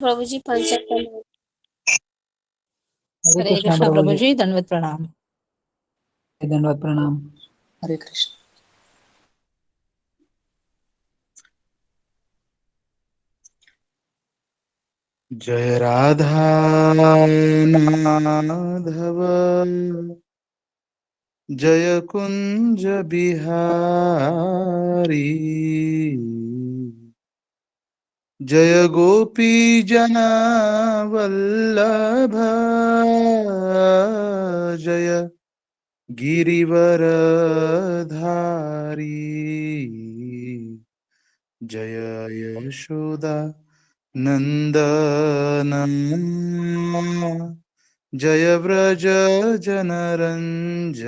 प्रभु जी पंचायत। हरे हरे कृष्णा कृष्णा प्रभु प्रभु जी, जी, दंडवत प्रणाम। दंडवत प्रणाम। हरे कृष्ण। जय राधा माधव जय कुंज बिहारी जय गोपी जना वल्लभ जय गिरिवर धारी जय यशोदा नंदन जय व्रज जनरंजन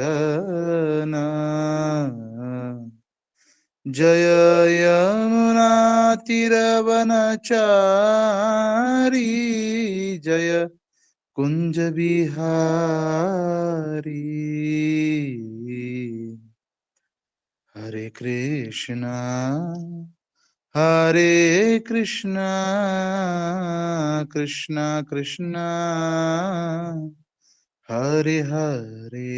जय यमुना तीरवनचारी जय कुंज बिहारी हरे कृष्णा कृष्णा कृष्णा हरे हरे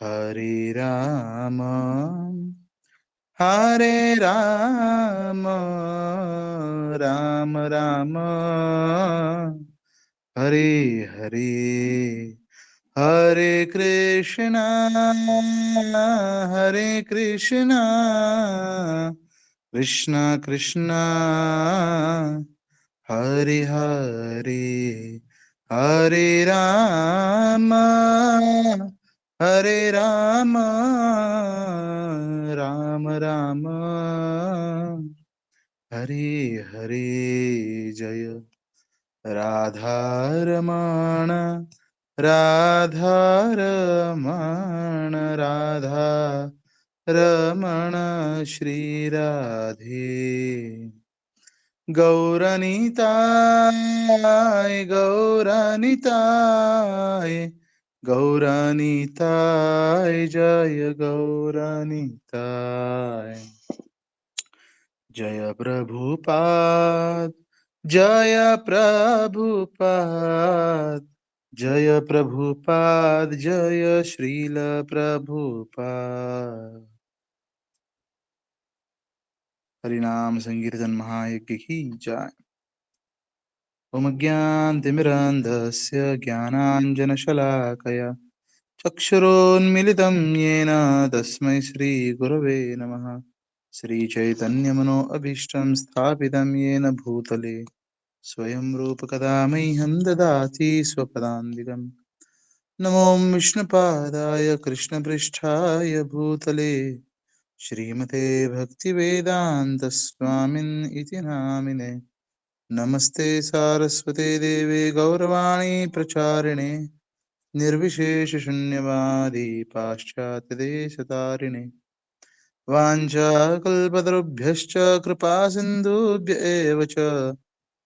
हरे राम राम राम हरे हरे हरे कृष्णा कृष्णा कृष्णा हरे हरे हरे राम राम राम हरे हरे जय राधारमण राधारमण राधा रमण श्री राधे गौरनीताय गौरनीताय गौरनीताय जय गौरनीताय जय प्रभुपाद जय प्रभुपाद जय प्रभुपाद जय श्रील प्रभुपाद हरिनाम संकीर्तन महायज्ञ की जय। ओम अज्ञानतिमिरान्धस्य ज्ञानाञ्जनशलाकया चक्षुरोन्मिलितं येन तस्मै श्रीगुरवे नमः। श्रीचैतन्यमनो अभीष्टं स्थापितं येन भूतले स्वयं रूपकदा मह्यं ददाति स्वपदान्तिकम्। नमो विष्णुपादाय कृष्णपृष्ठाय भूतले श्रीमते भक्तिवेदान्तस्वामिन् इति नामिने। नमस्ते सारस्वते देवे गौरवाणी प्रचारिणे निर्विशेषशून्यवादी पाश्चात्यदेशतारिणे वाञ्छाकल्पतरुभ्यश्च कृपा सिन्धुभ्य एव च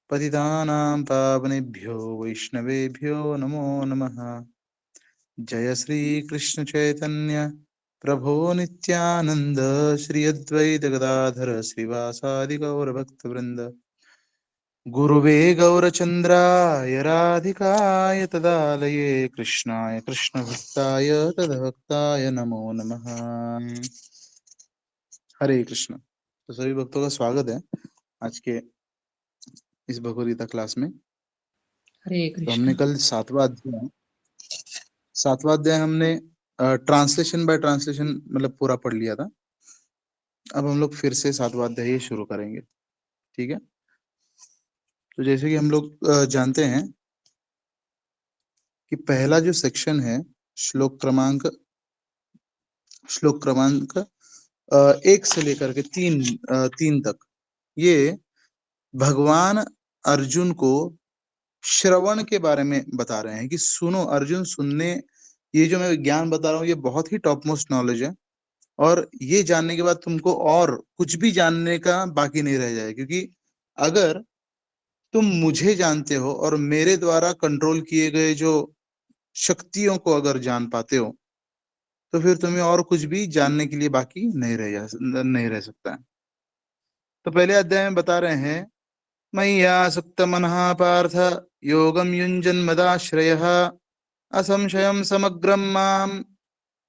पतितानां पावनेभ्यो वैष्णवेभ्यो नमो नमः। जय श्री कृष्ण चैतन्य प्रभो नित्यानंद श्री अद्वैत गदाधर श्रीवासादि गौरभक्तवृंद गुरुवे गौरचन्द्राय राधिकाय तदालये कृष्णाय कृष्णभक्ताय तद्भक्ताय नमो नमः। हरे कृष्ण। तो सभी भक्तों का स्वागत है आज के इस भगवद गीता क्लास में। हरे तो हमने कृष्ण। कल सातवां अध्याय हमने ट्रांसलेशन बाय ट्रांसलेशन मतलब पूरा पढ़ लिया था। अब हम लोग फिर से सातवां अध्याय शुरू करेंगे, ठीक है। तो जैसे कि हम लोग जानते हैं कि पहला जो सेक्शन है श्लोक क्रमांक 1 से लेकर के 3 तक, ये भगवान अर्जुन को श्रवण के बारे में बता रहे हैं कि सुनो अर्जुन, सुनने, ये जो मैं ज्ञान बता रहा हूँ ये बहुत ही टॉप मोस्ट नॉलेज है और ये जानने के बाद तुमको और कुछ भी जानने का बाकी नहीं रह जाए, क्योंकि अगर तुम मुझे जानते हो और मेरे द्वारा कंट्रोल किए गए जो शक्तियों को अगर जान पाते हो तो फिर तुम्हें और कुछ भी जानने के लिए बाकी नहीं रह सकता है। तो पहले अध्याय में बता रहे हैं मय्यासक्त मनः पार्थ योगम युञ्जन् मदाश्रयः असंशयं समग्रं माम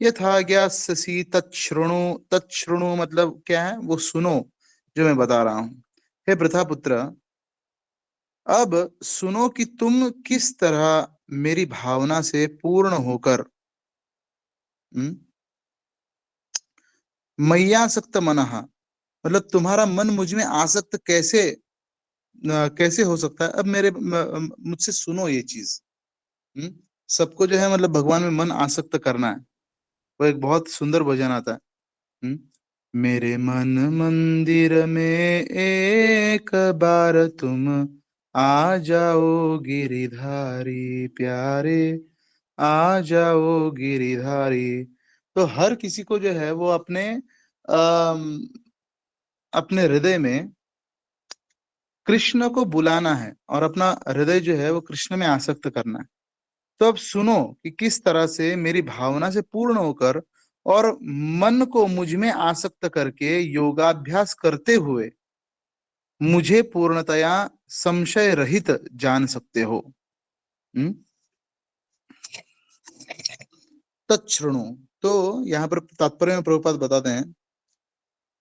यथा ज्ञास्यसि तच्छृणु। तच्छृणु मतलब क्या है, वो सुनो जो मैं बता रहा हूं। हे प्रथापुत्र, अब सुनो कि तुम किस तरह मेरी भावना से पूर्ण होकर हम्म, मय्यासक्त मनः मतलब तुम्हारा मन मुझ में आसक्त कैसे हो सकता है। अब मुझसे सुनो ये चीज। हम्म, सबको जो है मतलब भगवान में मन आसक्त करना है। वो एक बहुत सुंदर भजन आता है। हम्म, मेरे मन मंदिर में एक बार तुम आ जाओ गिरिधारी प्यारे, आ जाओ गिरिधारी। तो हर किसी को जो है वो अपने हृदय में कृष्ण को बुलाना है और अपना हृदय जो है वो कृष्ण में आसक्त करना है। तो अब सुनो कि किस तरह से मेरी भावना से पूर्ण होकर और मन को मुझ में आसक्त करके योगाभ्यास करते हुए मुझे पूर्णतया संशय रहित जान सकते हो। हम्म, तच्छृणु। तो यहाँ पर तात्पर्य में प्रभुपाद बताते हैं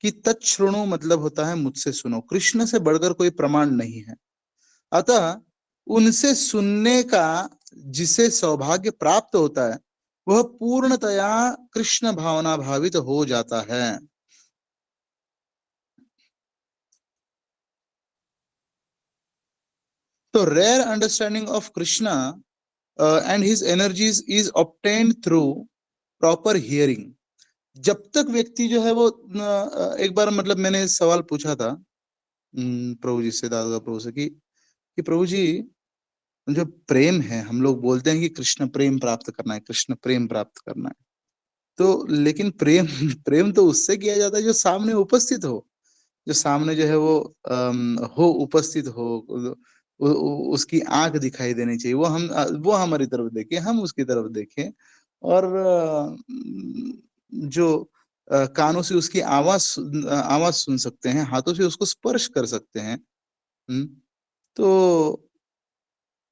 कि तच्छृणु मतलब होता है मुझसे सुनो। कृष्ण से बढ़कर कोई प्रमाण नहीं है, अतः उनसे सुनने का जिसे सौभाग्य प्राप्त होता है वह पूर्णतया कृष्ण भावना भावित हो जाता है। तो rare understanding of Krishna and his energies is obtained through proper hearing. जब तक व्यक्ति जो है वो एक बार मतलब मैंने सवाल पूछा था प्रभु जी से, दादा प्रभु से कि प्रभु जी, जो प्रेम है, हम लोग बोलते हैं कि कृष्ण प्रेम प्राप्त करना है, कृष्ण प्रेम प्राप्त करना है। तो लेकिन प्रेम प्रेम तो उससे किया जाता है जो सामने उपस्थित हो, जो सामने जो है वो हो उपस्थित हो। उसकी आंख दिखाई देनी चाहिए, वो हमारी तरफ देखे, हम उसकी तरफ देखें। और जो कानों से उसकी आवाज सुन सकते हैं, हाथों से उसको स्पर्श कर सकते हैं। तो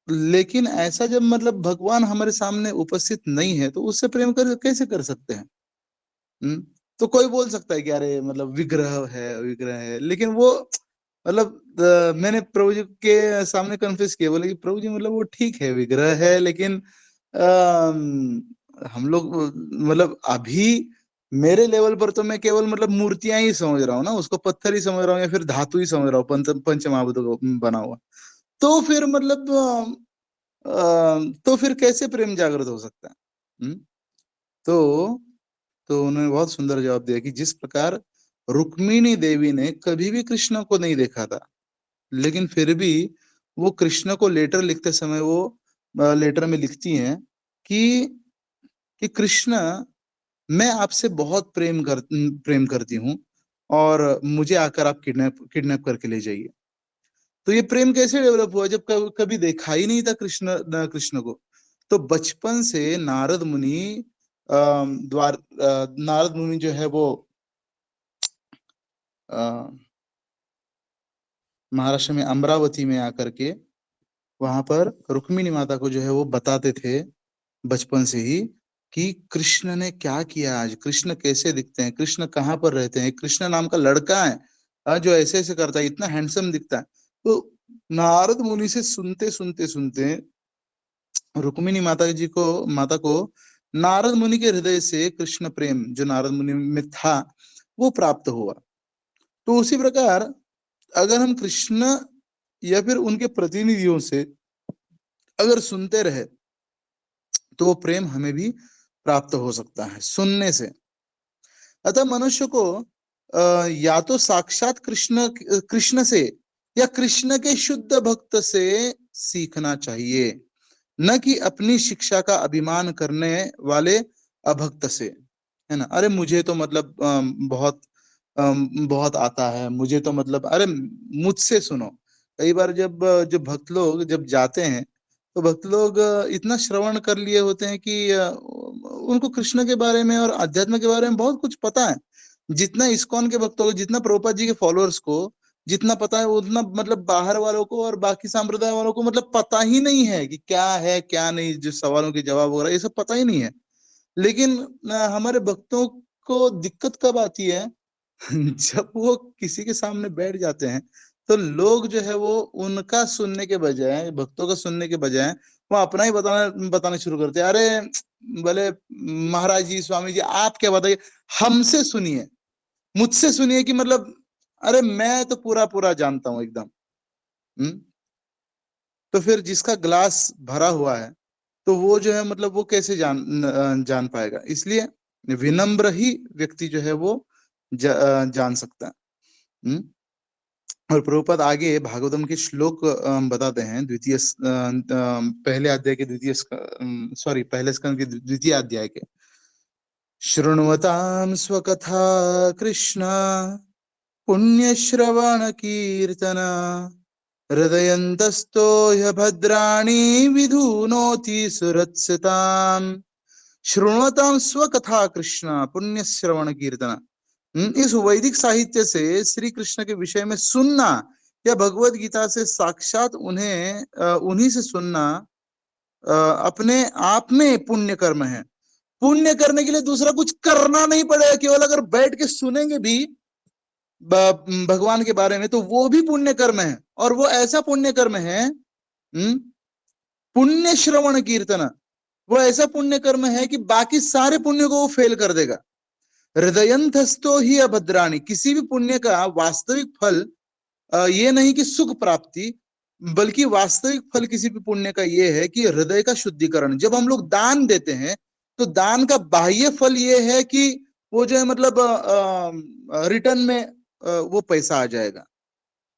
लेकिन ऐसा जब मतलब भगवान हमारे सामने उपस्थित नहीं है तो उससे प्रेम कैसे कर सकते हैं। हम्म तो कोई बोल सकता है कि अरे मतलब विग्रह है, लेकिन वो मतलब मैंने प्रभु जी के सामने कन्फेस किया, बोले कि प्रभु जी मतलब वो ठीक है विग्रह है, लेकिन हम लोग मतलब अभी मेरे लेवल पर तो मैं केवल मतलब मूर्तियां ही समझ रहा हूँ ना, उसको पत्थर ही समझ रहा हूँ या फिर धातु ही समझ रहा हूँ, पंच महाभूत को बना हुआ। तो फिर मतलब तो फिर कैसे प्रेम जागृत हो सकता है। हम्म? तो तो उन्होंने बहुत सुंदर जवाब दिया कि जिस प्रकार रुक्मिणी देवी ने कभी भी कृष्ण को नहीं देखा था, लेकिन फिर भी वो कृष्ण को लेटर लिखते समय वो लेटर में लिखती हैं कि कृष्ण, मैं आपसे बहुत प्रेम करती हूँ और मुझे आकर आप किडनैप किडनैप करके ले जाइए। तो ये प्रेम कैसे डेवलप हुआ जब कभी देखा ही नहीं था कृष्ण को। तो बचपन से नारद मुनि जो है वो महाराष्ट्र में अमरावती में आकर के वहां पर रुक्मिणी माता को जो है वो बताते थे बचपन से ही कि कृष्ण ने क्या किया, आज कृष्ण कैसे दिखते हैं, कृष्ण कहाँ पर रहते हैं, कृष्ण नाम का लड़का है जो ऐसे ऐसे करता है, इतना हैंडसम दिखता है। तो नारद मुनि से सुनते सुनते सुनते रुक्मिणी माता को नारद मुनि के हृदय से कृष्ण प्रेम जो नारद मुनि में था वो प्राप्त हुआ। तो उसी प्रकार अगर हम कृष्ण या फिर उनके प्रतिनिधियों से अगर सुनते रहे तो वो प्रेम हमें भी प्राप्त हो सकता है सुनने से। अतः मनुष्य को या तो साक्षात कृष्ण कृष्ण से या कृष्ण के शुद्ध भक्त से सीखना चाहिए, न कि अपनी शिक्षा का अभिमान करने वाले अभक्त से। है ना, अरे मुझे तो मतलब बहुत आता है, मुझे तो मतलब अरे मुझसे सुनो। कई बार जब जो भक्त लोग जब जाते हैं तो भक्त लोग इतना श्रवण कर लिए होते हैं कि उनको कृष्ण के बारे में और अध्यात्म के बारे में बहुत कुछ पता है। जितना इस्कॉन के भक्तों को, जितना प्रभुपाद जी के फॉलोअर्स को जितना पता है उतना मतलब बाहर वालों को और बाकी संप्रदाय वालों को मतलब पता ही नहीं है कि क्या है क्या नहीं, जो सवालों के जवाब वगैरह ये सब पता ही नहीं है। लेकिन हमारे भक्तों को दिक्कत कब आती है जब वो किसी के सामने बैठ जाते हैं तो लोग जो है वो उनका सुनने के बजाय, भक्तों का सुनने के बजाय वो अपना ही बताना बताना शुरू करते हैं। अरे बोले महाराज जी, स्वामी जी, आप क्या बताइए, हमसे सुनिए, मुझसे सुनिए, कि मतलब अरे मैं तो पूरा पूरा जानता हूं एकदम। हम्म। तो फिर जिसका ग्लास भरा हुआ है तो वो जो है मतलब वो कैसे जान पाएगा। इसलिए विनम्र ही व्यक्ति जो है वो जान सकता है। हम्म। और प्रभुपाद आगे भागवतम के श्लोक बताते हैं, पहले अध्याय के पहले स्कंद के द्वितीय अध्याय के। शृण्वतां स्वकथा कृष्ण पुण्यश्रवण कीर्तन हृदयन्तस्तो ह्यभद्राणि विधुनोति सुरत्सताम्। शृण्वतां स्वकथा कृष्ण पुण्यश्रवण कीर्तन। इस वैदिक साहित्य से श्री कृष्ण के विषय में सुनना या भगवत गीता से साक्षात उन्हीं से सुनना अपने आप में पुण्य कर्म है। पुण्य करने के लिए दूसरा कुछ करना नहीं पड़ेगा, केवल अगर बैठ के सुनेंगे भी भगवान के बारे में तो वो भी पुण्य कर्म है। और वो ऐसा पुण्य कर्म है, पुण्य श्रवण कीर्तन, वो ऐसा पुण्य कर्म है कि बाकी सारे पुण्य को वो फेल कर देगा। हृदयंतस्थो ही अभद्राणी, किसी भी पुण्य का वास्तविक फल ये नहीं कि सुख प्राप्ति, बल्कि वास्तविक फल किसी भी पुण्य का ये है कि हृदय का शुद्धिकरण। जब हम लोग दान देते हैं तो दान का बाह्य फल ये है कि वो जो है मतलब रिटर्न में वो पैसा आ जाएगा,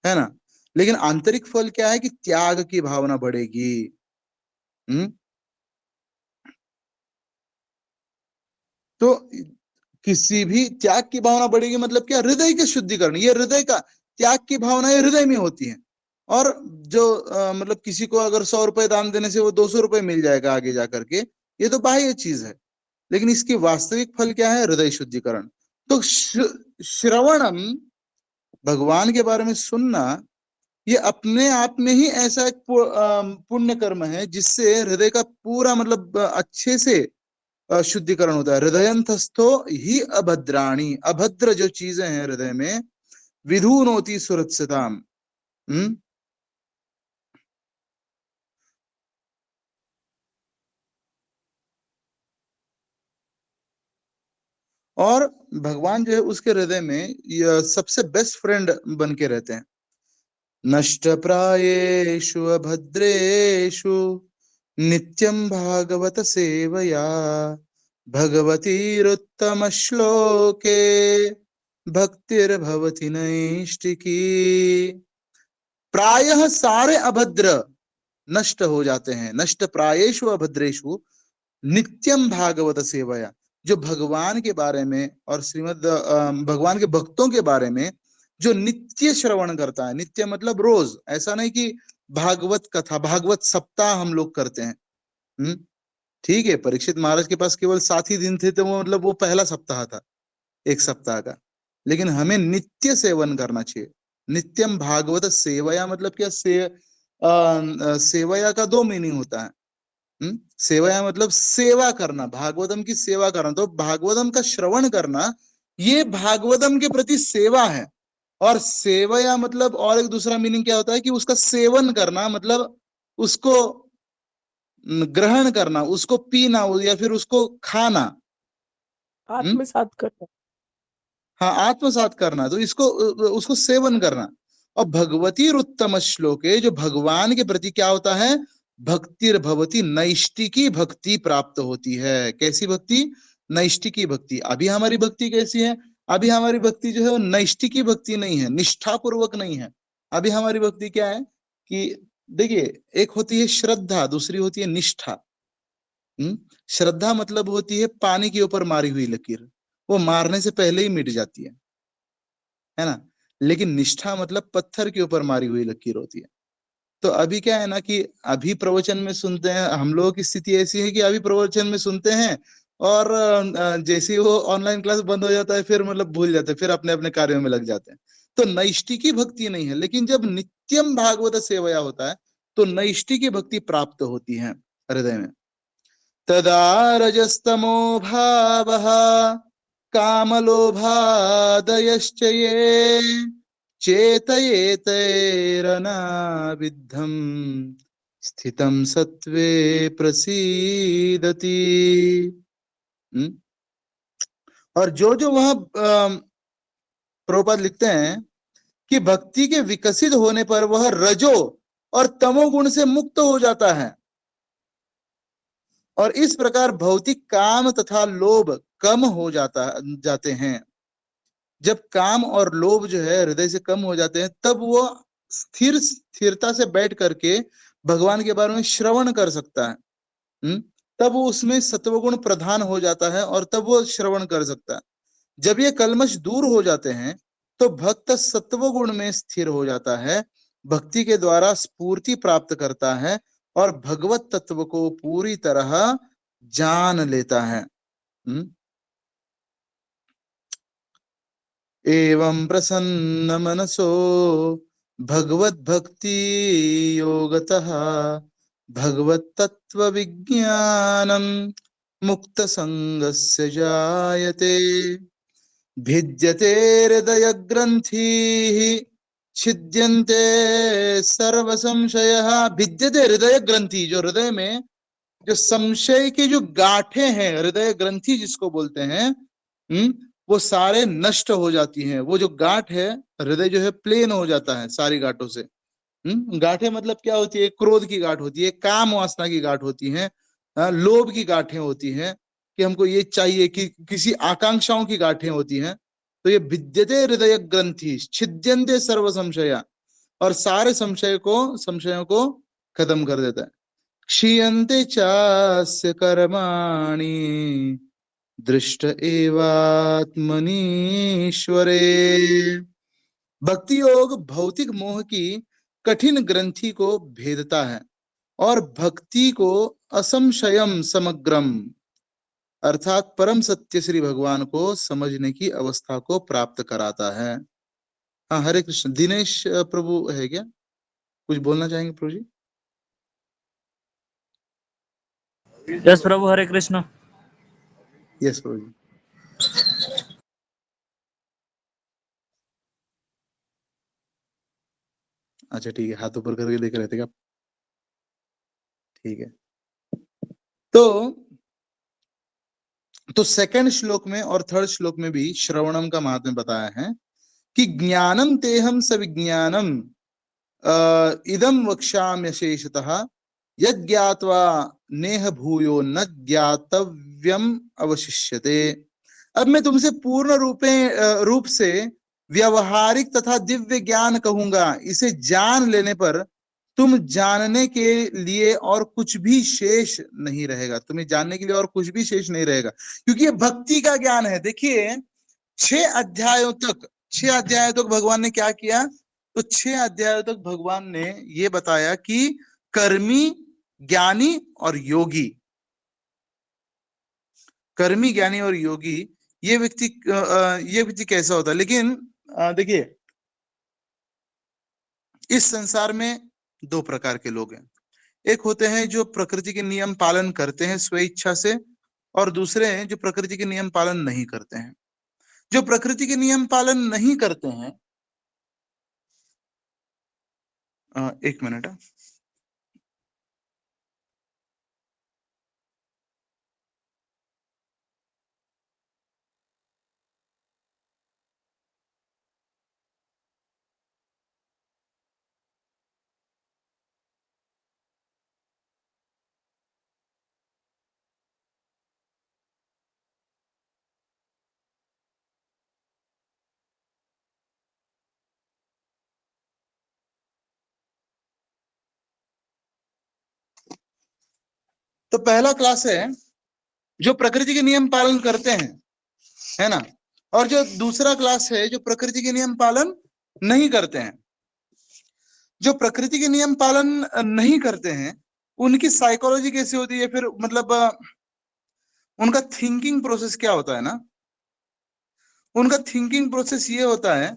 है ना। लेकिन आंतरिक फल क्या है कि त्याग की भावना बढ़ेगी। हम्म। तो किसी भी त्याग की भावना बढ़ेगी मतलब क्या, हृदय के शुद्धिकरण। ये हृदय का त्याग की भावना ये हृदय में होती है। और जो मतलब किसी को अगर 100 रुपए दान देने से वो 200 रुपए मिल जाएगा आगे जाकर के, ये तो बाह्य चीज है। लेकिन इसकी वास्तविक फल क्या है, हृदय शुद्धिकरण। तो श्रवणम, भगवान के बारे में सुनना, ये अपने आप में ही ऐसा एक पुण्य कर्म है जिससे हृदय का पूरा मतलब अच्छे से शुद्धिकरण होता है। हृदयंतस्थो ही अभद्राणी, अभद्र जो चीजें हैं हृदय में, विधुनोति सुरत्सताम। हम्म। और भगवान जो है उसके हृदय में सबसे बेस्ट फ्रेंड बन के रहते हैं। नष्ट प्रायेषु अभद्रेषु नित्यं भागवत सेवया भगवतीरुत्तम श्लोके भक्तिर्भवति नैष्टिकी। प्रायः सारे अभद्र नष्ट हो जाते हैं। नष्ट प्रायेषु अभद्रेषु नित्यम भागवत सेवया, जो भगवान के बारे में और श्रीमद भगवान के भक्तों के बारे में जो नित्य श्रवण करता है। नित्य मतलब रोज, ऐसा नहीं कि भागवत कथा, भागवत सप्ताह हम लोग करते हैं। ठीक है, परीक्षित महाराज के पास केवल 7 ही दिन थे तो वो मतलब वो पहला सप्ताह था एक सप्ताह का। लेकिन हमें नित्य सेवन करना चाहिए। नित्यम भागवत सेवया मतलब क्या, सेवया का 2 मीनिंग होता है। सेवया मतलब सेवा करना, भागवतम की सेवा करना। तो भागवतम का श्रवण करना ये भागवतम के प्रति सेवा है। और सेवया मतलब और एक दूसरा मीनिंग क्या होता है कि उसका सेवन करना, मतलब उसको ग्रहण करना, उसको पीना या फिर उसको खाना। आत्मसात करना। हाँ, आत्मसात करना, तो इसको उसको सेवन करना। और भगवती उत्तम श्लोके, जो भगवान के प्रति क्या होता है, भक्तिर्भवती, नैष्टिकी भक्ति प्राप्त होती है। कैसी भक्ति, नैष्टिकी भक्ति। अभी हमारी भक्ति कैसी है, अभी हमारी भक्ति जो है वो नैष्टिकी भक्ति नहीं है, निष्ठा पूर्वक नहीं है। अभी हमारी भक्ति क्या है कि देखिए, एक होती है श्रद्धा, दूसरी होती है निष्ठा। श्रद्धा मतलब होती है पानी के ऊपर मारी हुई लकीर, वो मारने से पहले ही मिट जाती है ना। लेकिन निष्ठा मतलब पत्थर के ऊपर मारी हुई लकीर होती है। तो अभी क्या है ना कि अभी प्रवचन में सुनते हैं, हम लोगों की स्थिति ऐसी है कि अभी प्रवचन में सुनते हैं और जैसे ही वो ऑनलाइन क्लास बंद हो जाता है फिर मतलब भूल जाते हैं, फिर अपने अपने कार्यों में लग जाते हैं। तो नैष्ठिकी भक्ति नहीं है। लेकिन जब नित्यम भागवत सेवया होता है तो नैष्ठिकी भक्ति प्राप्त होती है हृदय में। तदा रजस्तमो भावः कामलोभादयश्च ये चेतयेतैरनाविद्धम् स्थितं सत्त्वे प्रसीदति। और जो जो वह प्रभुपाद लिखते हैं कि भक्ति के विकसित होने पर वह रजो और तमोगुण से मुक्त हो जाता है और इस प्रकार भौतिक काम तथा लोभ कम हो जाते हैं। जब काम और लोभ जो है हृदय से कम हो जाते हैं तब वो स्थिरता से बैठ करके भगवान के बारे में श्रवण कर सकता है। तब वो उसमें सत्वगुण प्रधान हो जाता है और तब वो श्रवण कर सकता है। जब ये कल्मश दूर हो जाते हैं तो भक्त सत्वगुण में स्थिर हो जाता है, भक्ति के द्वारा स्फूर्ति प्राप्त करता है और भगवत तत्व को पूरी तरह जान लेता है। एवं प्रसन्न मनसो भगवत भक्ति योगतः भगवत तत्व विज्ञानम मुक्त संगस्य जायते भिद्यते हृदय ग्रंथि छिद्यन्ते सर्व संशयः। भिद्यते हृदय ग्रंथि, जो हृदय में जो संशय की जो गांठें हैं, हृदय ग्रंथि जिसको बोलते हैं, वो सारे नष्ट हो जाती हैं। वो जो गांठ है, हृदय जो है प्लेन हो जाता है सारी गांठों से। गांठें मतलब क्या होती है? क्रोध की गांठ होती है, काम वासना की गांठ होती है, लोभ की गांठें होती हैं कि हमको ये चाहिए, कि किसी आकांक्षाओं की गांठें होती हैं। तो ये विद्यते हृदय ग्रंथि छिद्यन्ते सर्व संशया, और सारे संशयों को खत्म कर देता है। क्षीयन्ते चास्य कर्माणि दृष्ट एवात्मनीश्वरे। भक्ति योग भौतिक मोह की कठिन ग्रंथि को भेदता है और भक्ति को असंशयम समग्रम अर्थात परम सत्य श्री भगवान को समझने की अवस्था को प्राप्त कराता है। हाँ, हरे कृष्ण। दिनेश प्रभु है क्या? कुछ बोलना चाहेंगे प्रभु जी? यस प्रभु, हरे कृष्ण। यस प्रभु जी। अच्छा ठीक है, हाथ ऊपर करके देख रहे थे क्या? ठीक है। तो सेकंड श्लोक में और थर्ड श्लोक में भी श्रवणम का महात्म्य बताया है कि ज्ञानम तेहम सविज्ञानम इदम वक्ष्याम्य शेषतः यद ज्ञात्वा नेह भूयो न ज्ञातव्यम अवशिष्यते। अब मैं तुमसे पूर्ण रूप से व्यवहारिक तथा दिव्य ज्ञान कहूंगा। इसे जान लेने पर तुम जानने के लिए और कुछ भी शेष नहीं रहेगा। तुम्हें जानने के लिए और कुछ भी शेष नहीं रहेगा, क्योंकि ये भक्ति का ज्ञान है। देखिए 6 अध्यायों तक भगवान ने क्या किया? तो 6 अध्यायों तक भगवान ने ये बताया कि कर्मी, ज्ञानी और योगी, कर्मी, ज्ञानी और योगी, ये व्यक्ति कैसा होता है। लेकिन देखिए इस संसार में 2 प्रकार के लोग हैं। एक होते हैं जो प्रकृति के नियम पालन करते हैं स्वेच्छा से, और दूसरे हैं जो प्रकृति के नियम पालन नहीं करते हैं। जो प्रकृति के नियम पालन नहीं करते हैं, एक मिनट, तो पहला क्लास है जो प्रकृति के नियम पालन करते हैं, है ना, और जो दूसरा क्लास है जो प्रकृति के नियम पालन नहीं करते हैं। जो प्रकृति के नियम पालन नहीं करते हैं उनकी साइकोलॉजी कैसी होती है, फिर मतलब उनका थिंकिंग प्रोसेस क्या होता है ना? उनका थिंकिंग प्रोसेस ये होता है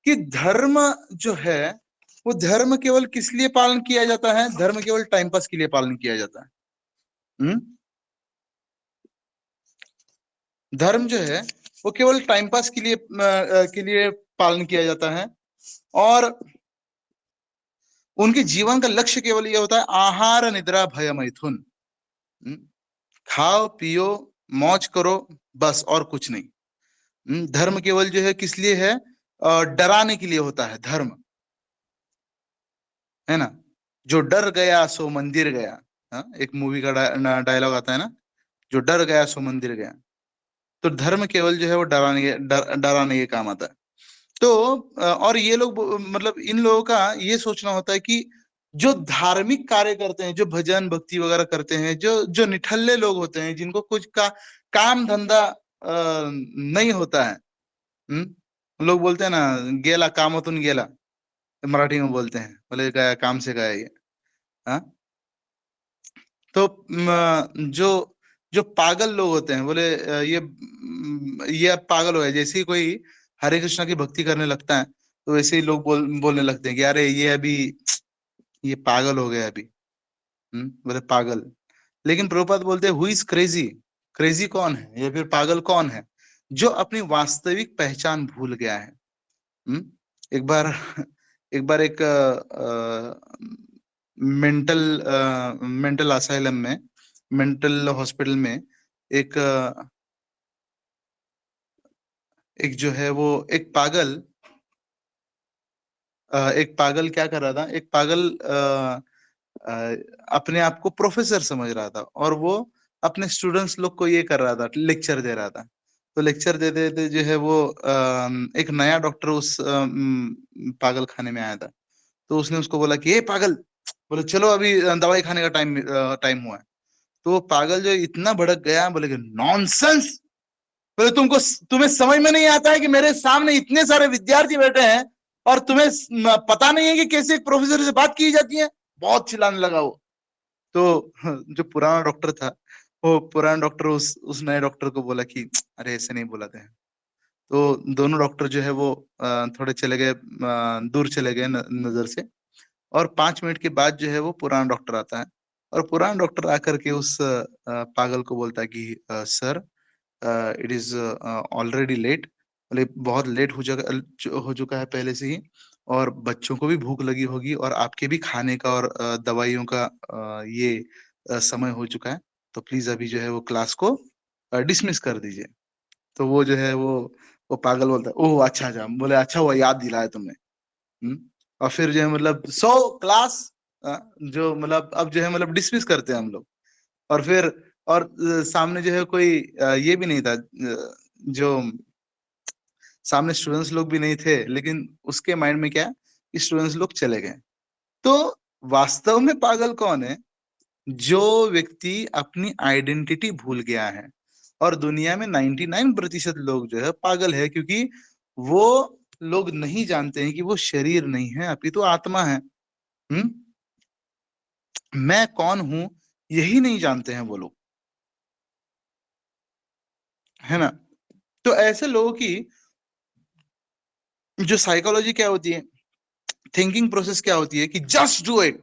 कि धर्म जो है वो धर्म केवल किस लिए पालन किया जाता है? धर्म केवल टाइम पास के लिए पालन किया जाता है। धर्म जो है वो केवल टाइम पास के लिए पालन किया जाता है, और उनके जीवन का लक्ष्य केवल ये होता है आहार निद्रा भय मैथुन। खाओ पियो मौज करो, बस, और कुछ नहीं। धर्म केवल जो है किस लिए है? डराने के लिए होता है धर्म, है ना। जो डर गया सो मंदिर गया। एक मूवी का डायलॉग आता है ना, जो डर गया सो मंदिर गया। तो धर्म केवल जो है वो डराने के काम आता है। तो और ये लोग मतलब इन लोगों का ये सोचना होता है कि जो धार्मिक कार्य करते हैं, जो भजन भक्ति वगैरह करते हैं, जो जो निठल्ले लोग होते हैं, जिनको कुछ का काम धंधा नहीं होता है, लोग बोलते हैं ना, गेला कामातून गेला, मराठी में बोलते हैं, बोले गया काम से गया ये। हाँ, तो जो जो पागल लोग होते हैं, बोले ये पागल हो गया। जैसे ही कोई हरे कृष्णा की भक्ति करने लगता है तो वैसे ही लोग बोलने लगते हैं कि अरे ये अभी ये पागल हो गया अभी। बोले पागल। लेकिन प्रभुपाद बोलते हैं हु इज क्रेजी? क्रेजी कौन है या फिर पागल कौन है? जो अपनी वास्तविक पहचान भूल गया है। एक बार एक मेंटल असाइलम में, मेंटल हॉस्पिटल में एक जो है वो एक पागल क्या कर रहा था? एक पागल अपने आप को प्रोफेसर समझ रहा था, और वो अपने स्टूडेंट्स लोग को ये कर रहा था, लेक्चर दे रहा था। तो लेक्चर देते देते जो है वो एक नया डॉक्टर उस पागल खाने में आया था। तो उसने उसको बोला कि ये पागल, बोले चलो अभी दवाई खाने का टाइम हुआ है। तो वो पागल जो इतना भड़क गया, बोले कि नॉनसेंस, बोले तुम्हें समझ में नहीं आता है कि मेरे सामने इतने सारे विद्यार्थी बैठे हैं और तुम्हें पता नहीं है कि कैसे एक प्रोफेसर से बात की जाती है? बहुत चिल्लाने लगा वो। तो जो पुराना डॉक्टर था, वो पुराना डॉक्टर उस नए डॉक्टर को बोला कि अरे ऐसे नहीं बुलाते हैं। तो दोनों डॉक्टर जो है वो थोड़े चले गए, दूर चले गए नजर से। और 5 मिनट के बाद जो है वो पुराना डॉक्टर आता है, और पुराना डॉक्टर आकर के उस पागल को बोलता है कि sir it is already late. बोले बहुत लेट हो चुका है पहले से ही, और बच्चों को भी भूख लगी होगी, और आपके भी खाने का और दवाइयों का ये समय हो चुका है। तो प्लीज अभी जो है वो क्लास को डिसमिस कर दीजिए। तो वो जो है वो पागल बोलता है ओह अच्छा अच्छा, बोले अच्छा हुआ याद दिलाया तुमने। और फिर जो है मतलब क्लास जो मतलब अब जो है मतलब डिसमिस करते हैं हम लोग। और फिर और सामने जो है कोई ये भी नहीं था, जो सामने स्टूडेंट्स लोग भी नहीं थे, लेकिन उसके माइंड में क्या, स्टूडेंट्स लोग चले गए। तो वास्तव में पागल कौन है? जो व्यक्ति अपनी आइडेंटिटी भूल गया है। और दुनिया में 99% लोग जो है पागल है, क्योंकि वो लोग नहीं जानते हैं कि वो शरीर नहीं है अपितु आत्मा है। मैं कौन हूं यही नहीं जानते हैं वो लोग, है ना। तो ऐसे लोगों की जो साइकोलॉजी क्या होती है, थिंकिंग प्रोसेस क्या होती है कि जस्ट डू इट।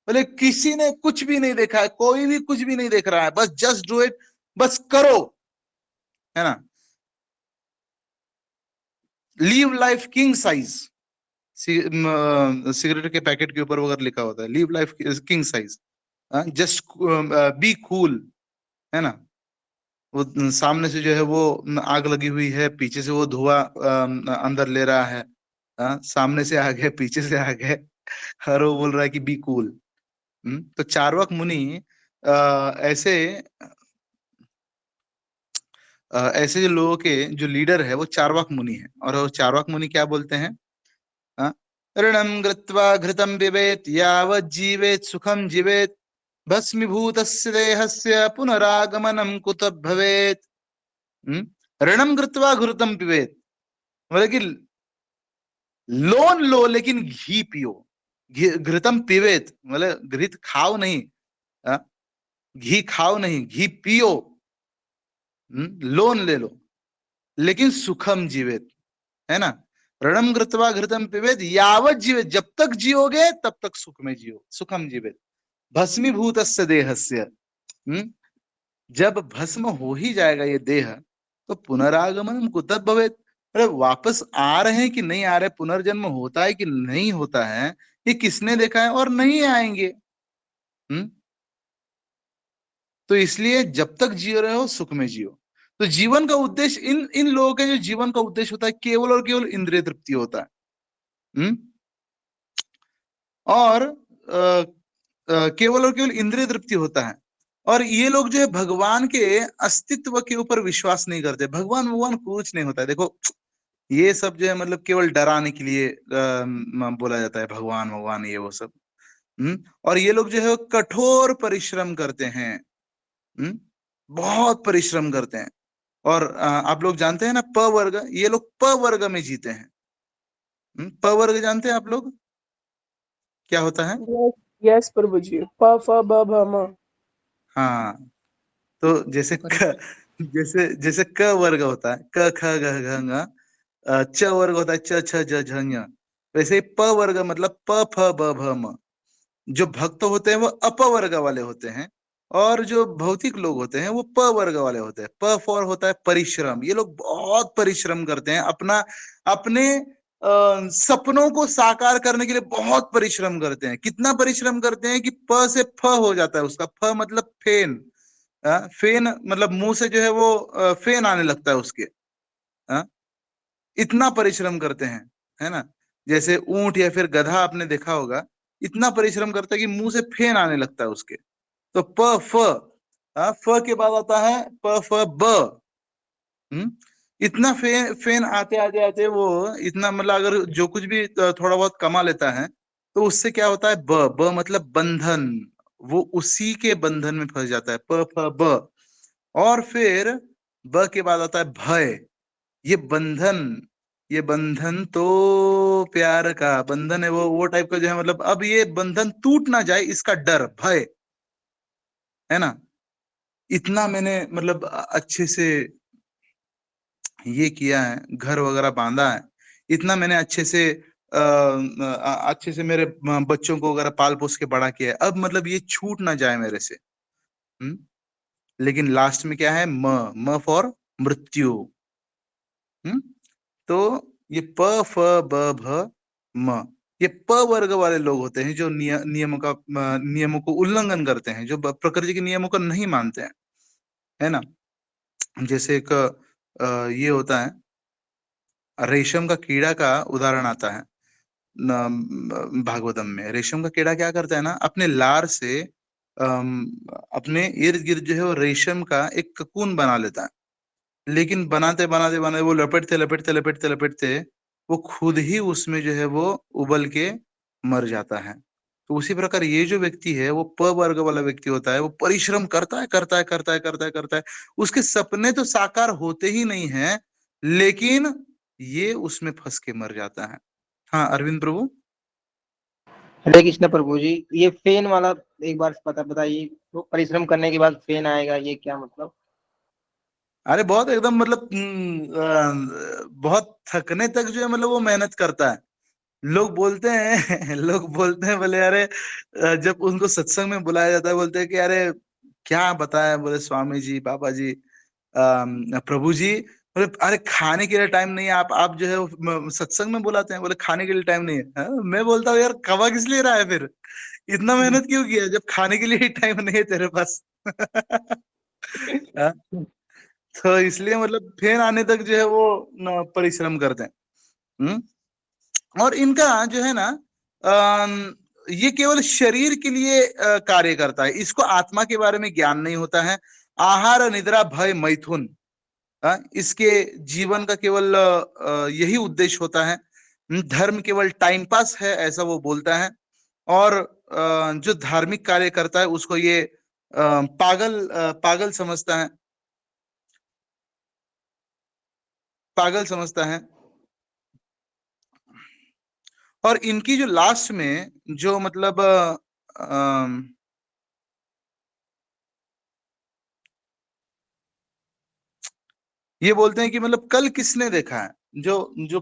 बोले किसी ने कुछ भी नहीं देखा है, कोई भी कुछ भी नहीं देख रहा है, बस जस्ट डू इट, बस करो, है ना। Leave life king size, cigarette के पैकेट के ऊपर वगैरह लिखा होता है leave life king size, just be cool, है ना। वो सामने से जो है वो आग लगी हुई है, पीछे से वो धुआं अंदर ले रहा है, सामने से आगे पीछे से आगे, और वो बोल रहा है कि बी कूल। तो चार्वाक मुनि ऐसे ऐसे जो लोगों के जो लीडर है वो चार्वाक मुनि है। और वो चार्वाक मुनि क्या बोलते हैं? ऋणम कृत्वा घृतम पिबेत यावत् जीवेत सुखम जीवेत भस्मीभूतस्य देहस्य पुनरागमनम कुतः भवेत। ऋणम कृत्वा घृतम पिबेत, मतलब कि लोन लो लेकिन घी पियो। घृतम पिबेत मतलब घृत खाओ नहीं, घी खाओ नहीं, घी पियो। लोन ले लो लेकिन सुखम जीवित, है ना। रणम कृत्वा घृतम पिबेद यावत जीवे, जब तक जियोगे तब तक सुख में जियो, सुखम जीवेत भस्मीभूतस्य देहस्य। जब भस्म हो ही जाएगा ये देह तो पुनरागमन कुतः भवेत, अरे वापस आ रहे हैं कि नहीं आ रहे, पुनर्जन्म होता है कि नहीं होता है, ये किसने देखा है, और नहीं आएंगे। तो इसलिए जब तक जियो रहे हो सुख में जियो। तो जीवन का उद्देश्य, इन इन लोगों के जो जीवन का उद्देश्य होता है केवल और केवल इंद्रिय तृप्ति होता है। और केवल और केवल इंद्रिय तृप्ति होता है। और ये लोग जो है भगवान के अस्तित्व के ऊपर विश्वास नहीं करते, भगवान भगवान कुछ नहीं होता है। देखो ये सब जो है मतलब केवल डराने के लिए बोला जाता है भगवान भगवान ये वो सब। और ये लोग जो है कठोर परिश्रम करते हैं, बहुत परिश्रम करते हैं। और आप लोग जानते हैं ना प वर्ग, ये लोग प वर्ग में जीते हैं। प वर्ग जानते हैं आप लोग क्या होता है? यस प्रभु जी, प फ ब भ म। हाँ, तो जैसे जैसे जैसे क वर्ग होता है क ख ग घ ङ, च वर्ग होता है च छ ज झ ञ, वैसे ही प वर्ग मतलब प फ ब भ म। जो भक्त होते हैं वो अपवर्ग वाले होते हैं, और जो भौतिक लोग होते हैं वो प वर्ग वाले होते हैं। प फॉर होता है परिश्रम, ये लोग बहुत परिश्रम करते हैं, अपने सपनों को साकार करने के लिए बहुत परिश्रम करते हैं। कितना परिश्रम करते हैं कि प से फ हो जाता है उसका, फ मतलब फेन, फेन मतलब मुंह से जो है वो फेन आने लगता है उसके। इतना परिश्रम करते हैं, है ना। जैसे ऊंट या फिर गधा आपने देखा होगा, इतना परिश्रम करता है कि मुंह से फेन आने लगता है उसके। तो प फ, फ के बाद आता है प फ ब। इतना फेन फेन आते आते आते वो इतना मतलब अगर जो कुछ भी थोड़ा बहुत कमा लेता है तो उससे क्या होता है ब, ब मतलब बंधन, वो उसी के बंधन में फंस जाता है, प फ ब। और फिर ब के बाद आता है भय, ये बंधन, ये बंधन तो प्यार का बंधन है, वो टाइप का जो है मतलब अब ये बंधन टूट ना जाए इसका डर, भय, है ना। इतना मैंने मतलब अच्छे से ये किया है, घर वगैरह बांधा है, इतना मैंने अच्छे से अच्छे से मेरे बच्चों को वगैरह पाल पोस के बड़ा किया है, अब मतलब ये छूट ना जाए मेरे से। लेकिन लास्ट में क्या है, म फॉर मृत्यु। तो ये प फ ब भ म, ये प वर्ग वाले लोग होते हैं जो नियमों को उल्लंघन करते हैं, जो प्रकृति के नियमों को नहीं मानते हैं, है ना। जैसे एक ये होता है, रेशम का कीड़ा का उदाहरण आता है भागवतम में। रेशम का कीड़ा क्या करता है ना, अपने लार से अपने इर्द गिर्द जो है वो रेशम का एक ककून बना लेता है, लेकिन बनाते बनाते बनाते वो लपेटते लपेटते लपेटते लपेटते वो खुद ही उसमें जो है वो उबल के मर जाता है। तो उसी प्रकार ये जो व्यक्ति है वो प वर्ग वाला व्यक्ति होता है, वो परिश्रम करता है करता है करता है करता है करता है, उसके सपने तो साकार होते ही नहीं है, लेकिन ये उसमें फंस के मर जाता है। हाँ अरविंद प्रभु। हरे कृष्ण प्रभु जी, ये फेन वाला एक बार बताइए, तो परिश्रम करने के बाद फेन आएगा, ये क्या मतलब? अरे बहुत एकदम मतलब बहुत थकने तक जो है मतलब वो मेहनत करता है। लोग बोलते हैं लोग बोलते हैं बोले अरे जब उनको सत्संग में बुलाया जाता है बोलते हैं कि अरे क्या बताया, बोले स्वामी जी बाबा जी प्रभु जी, बोले अरे खाने के लिए टाइम नहीं है, आप जो है सत्संग में बुलाते हैं, बोले खाने के लिए टाइम नहीं है। मैं बोलता हूँ यार कवा किस लिए रहा है फिर, इतना मेहनत क्यों किया जब खाने के लिए ही टाइम नहीं है तेरे पास। हाँ? तो इसलिए मतलब फिर आने तक जो है वो परिश्रम करते हैं। और इनका जो है ना ये केवल शरीर के लिए कार्य करता है, इसको आत्मा के बारे में ज्ञान नहीं होता है। आहार निद्रा भय मैथुन, इसके जीवन का केवल यही उद्देश्य होता है। धर्म केवल टाइम पास है ऐसा वो बोलता है। और जो धार्मिक कार्य करता है उसको ये पागल समझता है, पागल समझता है। और इनकी जो लास्ट में जो मतलब ये बोलते हैं कि मतलब कल किसने देखा है, जो जो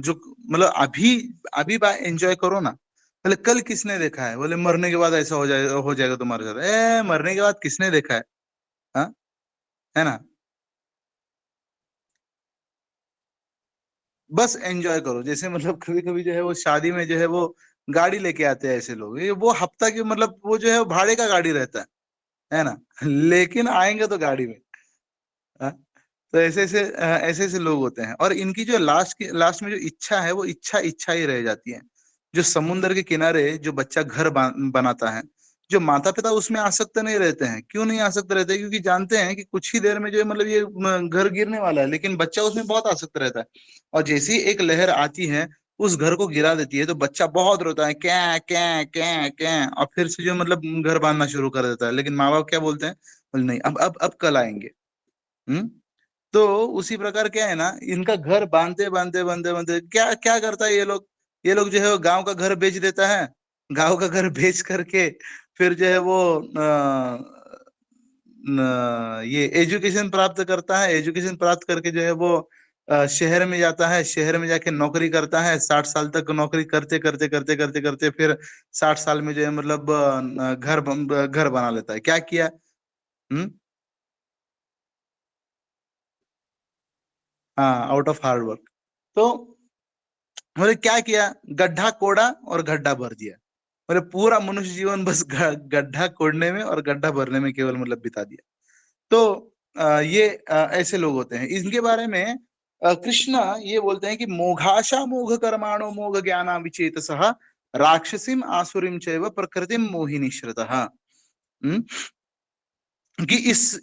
जो मतलब अभी एंजॉय करो ना। बोले कल किसने देखा है, बोले मरने के बाद ऐसा हो जाएगा तुम्हारे साथ। मरने के बाद किसने देखा है? हाँ, है ना। बस एंजॉय करो। जैसे मतलब कभी कभी जो है वो शादी में जो है वो गाड़ी लेके आते हैं ऐसे लोग, ये वो हफ्ता की मतलब वो जो है वो भाड़े का गाड़ी रहता है ना लेकिन आएंगे तो गाड़ी में। हाँ? तो ऐसे ऐसे लोग होते हैं, और इनकी जो लास्ट में जो इच्छा है वो इच्छा ही रह जाती है। जो समुन्द्र के किनारे जो बच्चा घर बनाता है, जो माता पिता उसमें आसक्त नहीं रहते हैं। क्यों नहीं आसक्त रहते? क्योंकि जानते हैं कि कुछ ही देर में जो है मतलब ये घर गिरने वाला है, लेकिन बच्चा उसमें बहुत आसक्त रहता है। और जैसे ही एक लहर आती है उस घर को गिरा देती है, तो बच्चा बहुत रोता है, क्या क्या क्या क्या, और फिर से जो मतलब घर बांधना शुरू कर देता है। लेकिन माँ बाप क्या बोलते हैं? बोले नहीं, अब कल आएंगे। हम्म। तो उसी प्रकार क्या है ना, इनका घर बांधते बांधते बांधते बांधते क्या क्या करता है ये लोग जो है गांव का घर बेच देता है। गांव का घर बेच करके फिर जो है वो ये एजुकेशन प्राप्त करता है। एजुकेशन प्राप्त करके जो है वो शहर में जाता है। शहर में जाके नौकरी करता है। 60 साल तक नौकरी करते करते करते करते करते फिर 60 साल में जो है मतलब घर बना लेता है। क्या किया? हम्म। हाँ, आउट ऑफ हार्ड वर्क। तो बोले क्या किया? गड्ढा कोड़ा और गड्ढा भर दिया। बोले पूरा मनुष्य जीवन बस गड्ढा कोड़ने में और गड्ढा भरने में केवल मतलब बिता दिया। तो ये ऐसे लोग होते हैं। इनके बारे में कृष्ण ये बोलते हैं कि मोघाशा मोघ कर्माणो मोघ ज्ञाना विचेतसः राक्षसीम आसुरीम चैव प्रकृतिम मोहिनी श्रुतः। कि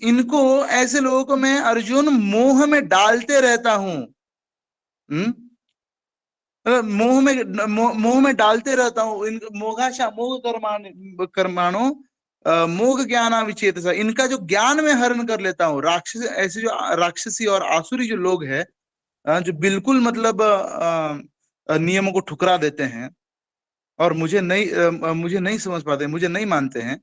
इनको ऐसे लोगों को मैं अर्जुन मोह में डालते रहता हूं। मोह में डालते रहता हूँ। इन मोघाशा मोघ कर्माणो मोघ ज्ञाना विचेत, इनका जो ज्ञान में हरण कर लेता हूँ। राक्षस ऐसे जो राक्षसी और आसुरी जो लोग हैं, जो बिल्कुल मतलब नियमों को ठुकरा देते हैं और मुझे नहीं समझ पाते, मुझे नहीं मानते हैं,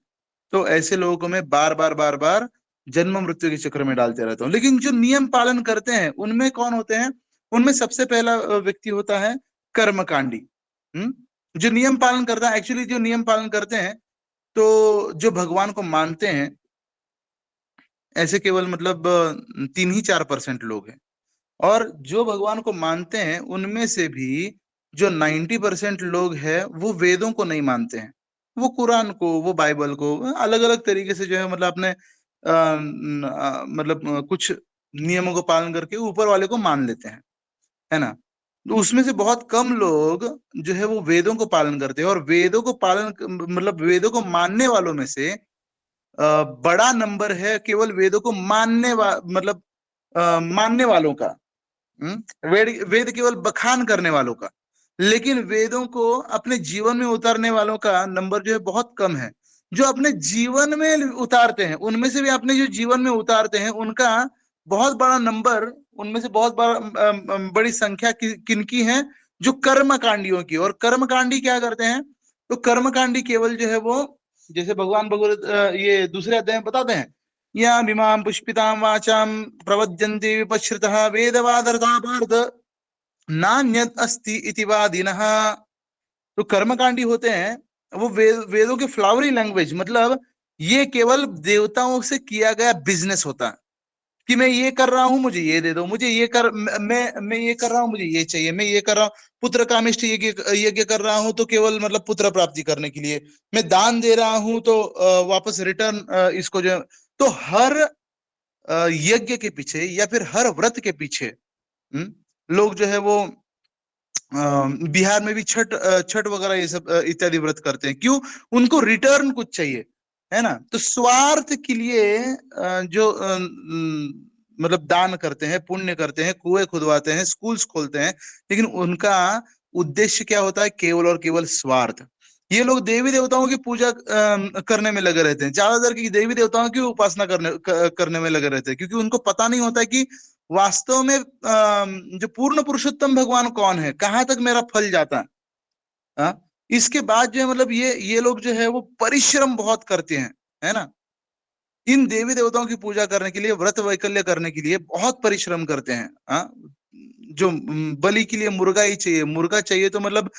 तो ऐसे लोगों को मैं बार बार जन्म मृत्यु के चक्र में डालते रहता हूँ। लेकिन जो नियम पालन करते हैं उनमें कौन होते हैं? उनमें सबसे पहला व्यक्ति होता है कर्मकांडी। जो नियम पालन करता है, एक्चुअली जो नियम पालन करते हैं, तो जो भगवान को मानते हैं ऐसे केवल मतलब 3 ही 4% लोग हैं। और जो भगवान को मानते हैं उनमें से भी जो 90% लोग हैं वो वेदों को नहीं मानते हैं। वो कुरान को, वो बाइबल को अलग अलग तरीके से जो है मतलब अपने मतलब कुछ नियमों को पालन करके ऊपर वाले को मान लेते हैं, है ना। तो उसमें से बहुत कम लोग जो है वो वेदों को पालन करते हैं। और वेदों को पालन मतलब वेदों को मानने वालों में से बड़ा नंबर है केवल वेदों को मतलब मानने वालों का। वेद केवल बखान करने वालों का। लेकिन वेदों को अपने जीवन में उतारने वालों का नंबर जो है बहुत कम है। जो अपने जीवन में उतारते हैं, उनमें से भी अपने जो जीवन में उतारते हैं उनका बहुत बड़ा नंबर, उनमें से बहुत बड़ी संख्या किनकी है? जो कर्मकांडियों की। और कर्मकांडी क्या करते हैं? तो कर्मकांडी केवल जो है वो, जैसे भगवान भगवत ये दूसरे अध्याय में बताते हैं, या इमां पुष्पितां वाचां प्रवज्जन्ति विपश्रितः वेदवादरता पार्थ नान्यत् अस्ति इति वादिनः। तो कर्मकांडी होते हैं वो वेदों के फ्लावरी लैंग्वेज, मतलब ये केवल देवताओं से किया गया बिजनेस होता है कि मैं ये कर रहा हूं, मुझे ये दे दो, मुझे ये कर मैं ये कर रहा हूं, मुझे ये चाहिए, मैं ये कर रहा हूं। पुत्र कामिष्ठ यज्ञ कर रहा हूं तो केवल मतलब पुत्र प्राप्ति करने के लिए। मैं दान दे रहा हूं तो वापस रिटर्न इसको जो, तो हर यज्ञ के पीछे या फिर हर व्रत के पीछे लोग जो है वो बिहार में भी छठ वगैरह ये सब इत्यादि व्रत करते हैं। क्यों? उनको रिटर्न कुछ चाहिए, है ना। तो स्वार्थ के लिए जो मतलब दान करते हैं, पुण्य करते हैं, कुएं खुदवाते हैं, स्कूल्स खोलते हैं, लेकिन उनका उद्देश्य क्या होता है? केवल और केवल स्वार्थ। ये लोग देवी देवताओं की पूजा करने में लगे रहते हैं, ज्यादातर की देवी देवताओं की उपासना करने में लगे रहते हैं, क्योंकि उनको पता नहीं होता है कि वास्तव में जो पूर्ण पुरुषोत्तम भगवान कौन है, कहाँ तक मेरा फल जाता है। इसके बाद जो है मतलब ये लोग जो है वो परिश्रम बहुत करते हैं, है ना। इन देवी देवताओं की पूजा करने के लिए, व्रत वैकल्य करने के लिए बहुत परिश्रम करते हैं। जो बलि के लिए मुर्गा ही चाहिए, मुर्गा चाहिए तो मतलब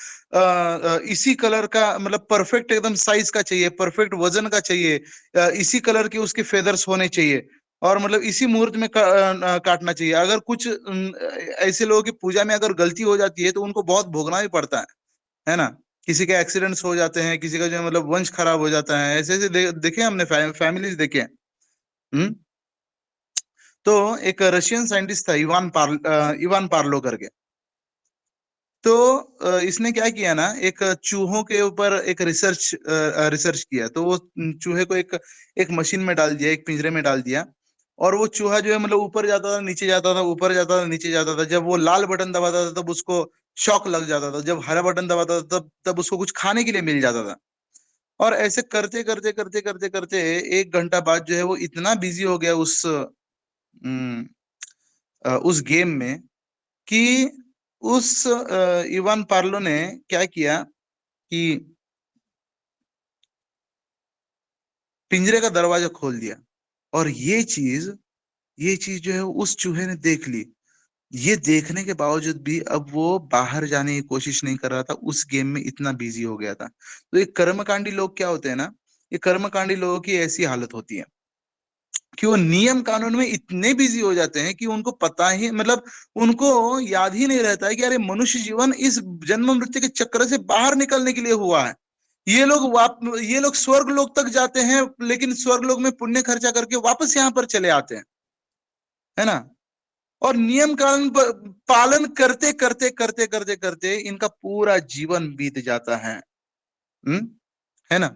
इसी कलर का, मतलब परफेक्ट एकदम साइज का चाहिए, परफेक्ट वजन का चाहिए, इसी कलर के उसके फेदर्स होने चाहिए, और मतलब इसी मुहूर्त में काटना चाहिए। अगर कुछ ऐसे लोगों की पूजा में अगर गलती हो जाती है तो उनको बहुत भोगना भी पड़ता है ना। किसी के एक्सीडेंट्स हो जाते हैं, किसी का जो मतलब वंश खराब हो जाता है, ऐसे ऐसे देखे हमने, फैमिलीज देखे हैं। तो एक रशियन साइंटिस्ट था इवान पार्लो करके। तो इसने क्या किया ना, एक चूहों के ऊपर एक रिसर्च किया। तो वो चूहे को एक मशीन में डाल दिया, एक पिंजरे में डाल दिया, और वो चूहा जो है मतलब ऊपर जाता था, नीचे जाता था, ऊपर जाता था, नीचे जाता था। जब वो लाल बटन दबाता था तब उसको शॉक लग जाता था, जब हरा बटन दबाता था तब उसको कुछ खाने के लिए मिल जाता था। और ऐसे करते करते करते करते करते 1 घंटा बाद जो है वो इतना बिजी हो गया उस गेम में कि उस इवान पार्लो ने क्या किया कि पिंजरे का दरवाजा खोल दिया, और ये चीज जो है उस चूहे ने देख ली। ये देखने के बावजूद भी अब वो बाहर जाने की कोशिश नहीं कर रहा था, उस गेम में इतना बिजी हो गया था। तो ये कर्मकांडी लोग क्या होते हैं ना, ये कर्मकांडी लोगों की ऐसी हालत होती है कि वो नियम कानून में इतने बिजी हो जाते हैं कि उनको पता ही, मतलब उनको याद ही नहीं रहता है कि अरे मनुष्य जीवन इस जन्म मृत्यु के चक्र से बाहर निकलने के लिए हुआ है। ये लोग स्वर्ग लोक तक जाते हैं, लेकिन स्वर्ग लोक में पुण्य खर्चा करके वापस यहाँ पर चले आते हैं, है ना। और नियम कानून पालन करते करते करते करते करते इनका पूरा जीवन बीत जाता है। है ना।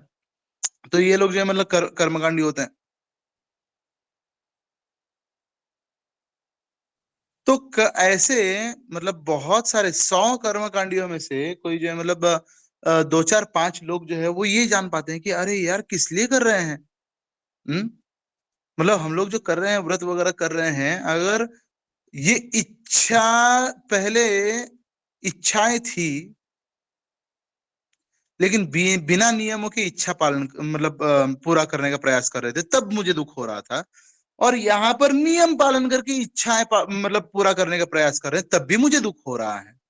तो ये लोग जो है मतलब कर्मकांडी होते हैं। तो ऐसे मतलब बहुत सारे 100 कर्मकांडियों में से कोई जो है मतलब 2 4 5 लोग जो है वो ये जान पाते हैं कि अरे यार किस लिए कर रहे हैं। मतलब हम लोग जो कर रहे हैं, व्रत वगैरह कर रहे हैं, अगर ये इच्छा पहले इच्छाएं थी, लेकिन बिना नियमों के इच्छा पालन मतलब पूरा करने का प्रयास कर रहे थे, तब मुझे दुख हो रहा था। और यहाँ पर नियम पालन करके इच्छाएं मतलब पूरा करने का प्रयास कर रहे हैं, तब भी मुझे दुख हो रहा है।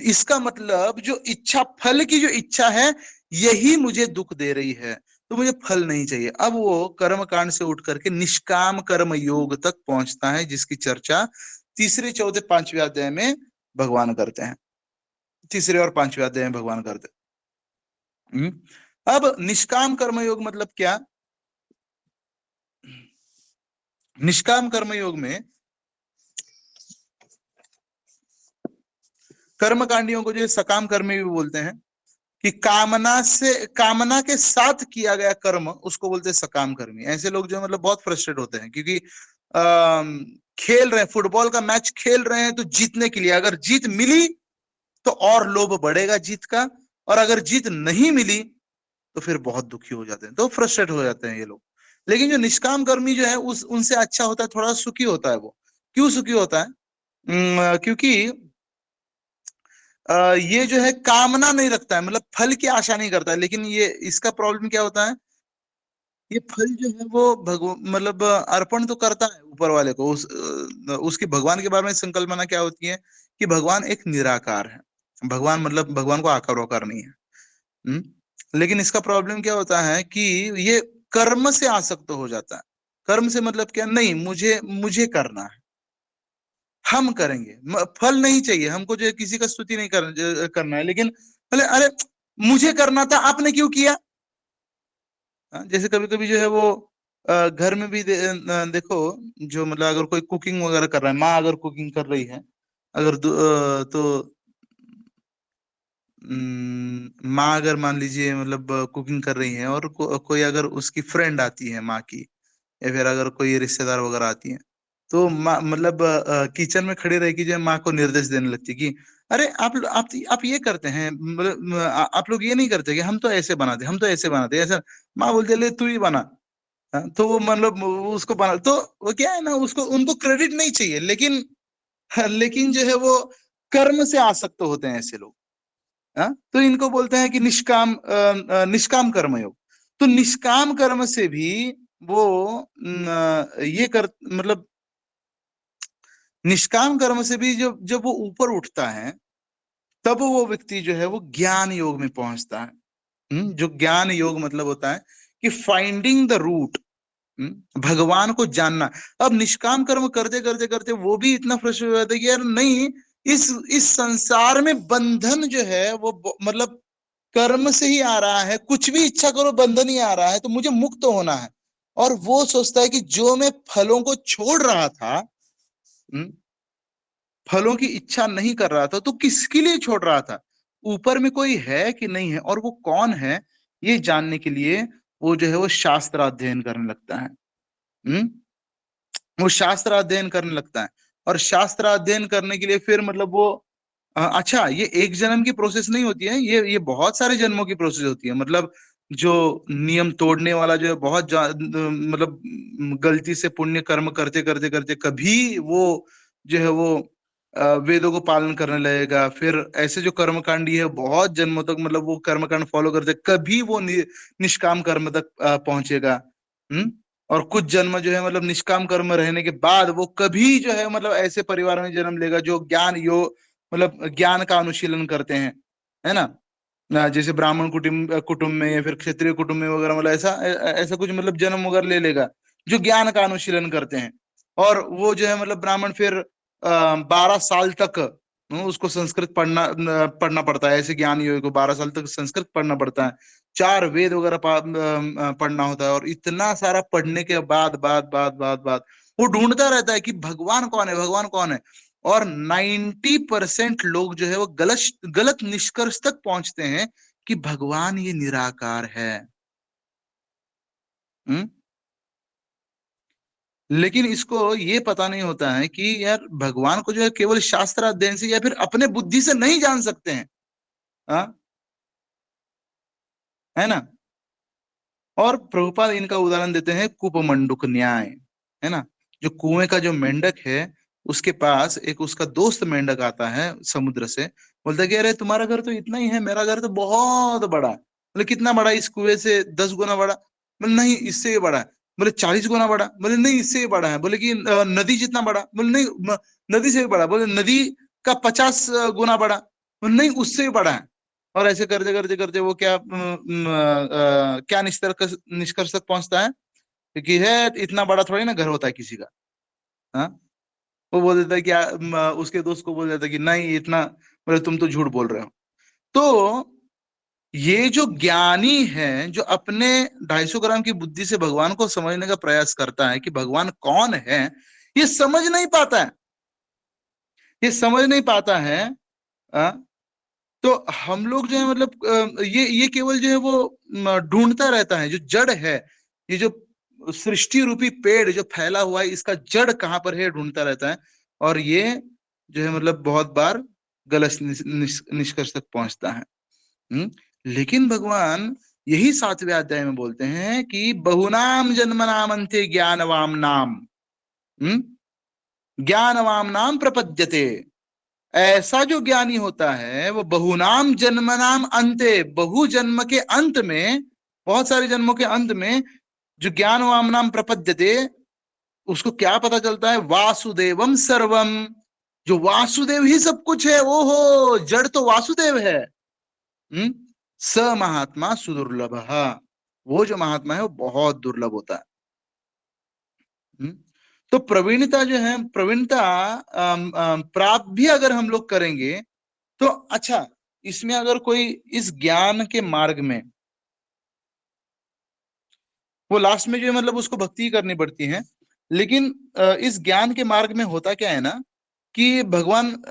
इसका मतलब जो इच्छा, फल की जो इच्छा है, यही मुझे दुख दे रही है, तो मुझे फल नहीं चाहिए। अब वो कर्म कांड से उठ करके निष्काम कर्म योग तक पहुंचता है, जिसकी चर्चा 3, 4, 5वें अध्याय में भगवान करते हैं। 3 और 5वें अध्याय में भगवान करते हैं। अब निष्काम कर्म योग मतलब क्या। निष्काम कर्म योग में कर्मकांडियों को जो सकाम कर्मी भी बोलते हैं, कि कामना के साथ किया गया कर्म, उसको बोलते हैं सकाम कर्मी। ऐसे लोग जो मतलब बहुत फ्रस्ट्रेट होते हैं, क्योंकि खेल रहे हैं, फुटबॉल का मैच खेल रहे हैं तो जीतने के लिए, अगर जीत मिली तो और लोभ बढ़ेगा जीत का, और अगर जीत नहीं मिली तो फिर बहुत दुखी हो जाते हैं, तो फ्रस्ट्रेट हो जाते हैं ये लोग। लेकिन जो निष्काम कर्मी जो है उनसे अच्छा होता है, थोड़ा सुखी होता है वो। क्यों सुखी होता है? क्योंकि ये जो है कामना नहीं रखता है, मतलब फल की आशा नहीं करता है। लेकिन ये इसका प्रॉब्लम क्या होता है, ये फल जो है वो भगवान मतलब अर्पण तो करता है ऊपर वाले को। उसकी भगवान के बारे में संकल्पना क्या होती है कि भगवान एक निराकार है, भगवान मतलब भगवान को आकार वाकार नहीं है। लेकिन इसका प्रॉब्लम क्या होता है कि ये कर्म से आसक्त हो जाता है। कर्म से मतलब क्या, नहीं मुझे मुझे करना है, हम करेंगे, फल नहीं चाहिए हमको, जो किसी का स्तुति नहीं करना है, लेकिन बोले अरे मुझे करना था, आपने क्यों किया। जैसे कभी कभी जो है वो घर में भी देखो, जो मतलब अगर कोई कुकिंग वगैरह कर रहा है, माँ अगर कुकिंग कर रही है, अगर तो माँ अगर मान लीजिए मतलब कुकिंग कर रही है, और कोई अगर उसकी फ्रेंड आती है माँ की, या फिर अगर कोई रिश्तेदार वगैरह आती है, तो माँ मतलब किचन में खड़ी रहेगी, जो है माँ को निर्देश देने लगती है कि अरे आप ये करते हैं, मतलब आप लोग ये नहीं करते कि हम तो ऐसे बनाते, हम तो ऐसे बनाते ऐसा। माँ बोलती है ले तू ही बना। तो वो मतलब उसको बना, तो वो क्या है ना, उसको उनको क्रेडिट नहीं चाहिए, लेकिन जो है वो कर्म से आसक्त होते हैं ऐसे लोग। तो इनको बोलते हैं कि निष्काम कर्म योग। तो निष्काम कर्म से भी वो ये कर मतलब निष्काम कर्म से भी जब जब वो ऊपर उठता है तब वो व्यक्ति जो है वो ज्ञान योग में पहुंचता है। जो ज्ञान योग मतलब होता है कि फाइंडिंग द रूट, भगवान को जानना। अब निष्काम कर्म करते करते करते वो भी इतना फ्रस्ट्रेट हो जाता है कि यार नहीं, इस संसार में बंधन जो है वो मतलब कर्म से ही आ रहा है, कुछ भी इच्छा करो बंधन ही आ रहा है, तो मुझे मुक्त होना है। और वो सोचता है कि जो मैं फलों को छोड़ रहा था, फलों की इच्छा नहीं कर रहा था, तो किसके लिए छोड़ रहा था, ऊपर में कोई है कि नहीं है, और वो कौन है ये जानने के लिए वो जो है वो शास्त्र अध्ययन करने लगता है। वो शास्त्र अध्ययन करने लगता है, और शास्त्र अध्ययन करने के लिए फिर मतलब वो अच्छा, ये एक जन्म की प्रोसेस नहीं होती है, ये बहुत सारे जन्मों की प्रोसेस होती है। मतलब जो नियम तोड़ने वाला जो है बहुत मतलब गलती से पुण्य कर्म करते करते करते कभी वो जो है वो वेदों को पालन करने लगेगा। फिर ऐसे जो कर्मकांडी है बहुत जन्मों तक मतलब वो कर्मकांड फॉलो करते, कभी वो निष्काम कर्म तक पहुंचेगा। और कुछ जन्म जो है मतलब निष्काम कर्म रहने के बाद वो कभी जो है मतलब ऐसे परिवार में जन्म लेगा जो ज्ञान मतलब ज्ञान का अनुशीलन करते हैं, है ना, जैसे ब्राह्मण कुटुंब में या फिर क्षत्रिय कुटुंब में वगैरह, मतलब ऐसा ऐसा कुछ मतलब जन्म वगैरह ले लेगा जो ज्ञान का अनुशीलन करते हैं। और वो जो है मतलब ब्राह्मण फिर 12 साल तक उसको संस्कृत पढ़ना पड़ता है। ऐसे ज्ञान योगी को 12 साल तक संस्कृत पढ़ना पड़ता है, 4 वेद वगैरह पढ़ना होता है। और इतना सारा पढ़ने के बाद वो ढूंढता रहता है कि भगवान कौन है, भगवान कौन है। और 90% लोग जो है वो गलत गलत निष्कर्ष तक पहुंचते हैं कि भगवान ये निराकार है। लेकिन इसको ये पता नहीं होता है कि यार भगवान को जो है केवल शास्त्र अध्ययन से या फिर अपने बुद्धि से नहीं जान सकते हैं, है ना। और प्रभुपाद इनका उदाहरण देते हैं कूपमंडूक न्याय, है ना। जो कुएं का जो मेंढक है उसके पास एक उसका दोस्त मेंढक आता है समुद्र से, बोलता है कि अरे तुम्हारा घर तो इतना ही है, मेरा घर तो बहुत बड़ा है। बोले कितना बड़ा, इस कुएं से 10 गुना बड़ा। बोले नहीं, इससे ये बड़ा है। बोले 40 गुना बड़ा। बोले नहीं, इससे ये बड़ा है। बोले कि नदी जितना बड़ा। बोले नहीं, नदी से भी बड़ा। बोले नदी का 50 गुना बड़ा। बोले नहीं, उससे भी बड़ा है। और ऐसे करते करते करते वो क्या निष्कर्ष तक पहुंचता है, क्योंकि है इतना बड़ा थोड़ी ना घर होता है किसी का। हाँ, वो बोल देता है कि उसके दोस्त को बोल देता है कि नहीं इतना, बोले तुम तो झूठ बोल रहे हो। तो ये जो ज्ञानी है जो अपने 250 ग्राम की बुद्धि से भगवान को समझने का प्रयास करता है कि भगवान कौन है, ये समझ नहीं पाता है, ये समझ नहीं पाता है। तो हम लोग जो है मतलब ये केवल जो है वो ढूंढता रहता है, जो जड़ है, ये जो सृष्टि रूपी पेड़ जो फैला हुआ है, इसका जड़ कहाँ पर है ढूंढता रहता है। और ये जो है मतलब बहुत बार गलत निष्कर्ष तक पहुंचता है। लेकिन भगवान यही 7वें अध्याय में बोलते हैं कि बहुनाम जन्मनाम अंते ज्ञानवाम नाम, ज्ञानवाम नाम प्रपद्यते। ऐसा जो ज्ञानी होता है वो बहुनाम जन्मनाम अंते, बहु जन्म के अंत में, बहुत सारे जन्मों के अंत में जो ज्ञानवाम नाम प्रपद्यते, उसको क्या पता चलता है, वासुदेवम सर्वम, जो वासुदेव ही सब कुछ है। ओहो, जड़ तो वासुदेव है। स महात्मा सुदुर्लभ, वो जो महात्मा है वो बहुत दुर्लभ होता है। तो प्रवीणता जो है, प्रवीणता प्राप्त भी अगर हम लोग करेंगे तो अच्छा, इसमें अगर कोई इस ज्ञान के मार्ग में, वो लास्ट में जो है मतलब उसको भक्ति करनी पड़ती है। लेकिन इस ज्ञान के मार्ग में होता क्या है ना, कि भगवान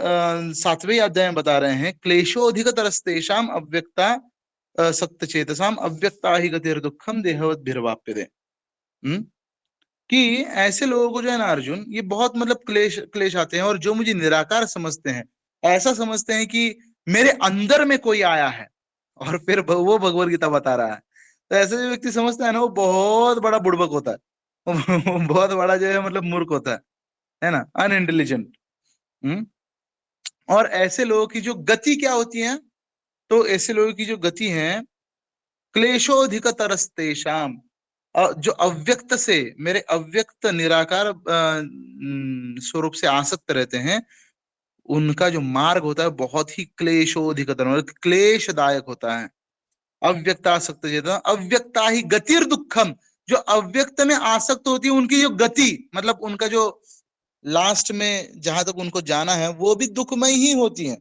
7वें अध्याय में बता रहे हैं, क्लेशोधिक तरस्तेषाम अव्यक्ता सक्त चेतसाम अव्यक्ता ही गतिर दुखम देहवत भिर्वाप्यते। कि ऐसे लोगों को जो है ना अर्जुन, ये बहुत मतलब क्लेश क्लेश आते हैं, और जो मुझे निराकार समझते हैं, ऐसा समझते हैं कि मेरे अंदर में कोई आया है, और फिर वो भगवत गीता बता रहा है। तो ऐसे जो व्यक्ति समझता है ना वो बहुत बड़ा बुड़बक होता है, वो बहुत बड़ा जो है मतलब मूर्ख होता है ना, अनइंटेलिजेंट। और ऐसे लोगों की जो गति क्या होती है, तो ऐसे लोगों की जो गति है, क्लेशोधिक तरस्तेषाम, जो अव्यक्त से, मेरे अव्यक्त निराकार स्वरूप से आसक्त रहते हैं, उनका जो मार्ग होता है बहुत ही क्लेशोधिकतर, मतलब क्लेशदायक होता है। अव्यक्ता आसक्त चेतन अव्यक्ता ही गतिर दुखम, जो अव्यक्त में आसक्त होती है उनकी जो गति, मतलब उनका जो लास्ट में जहां तक उनको जाना है वो भी दुखमय ही होती है।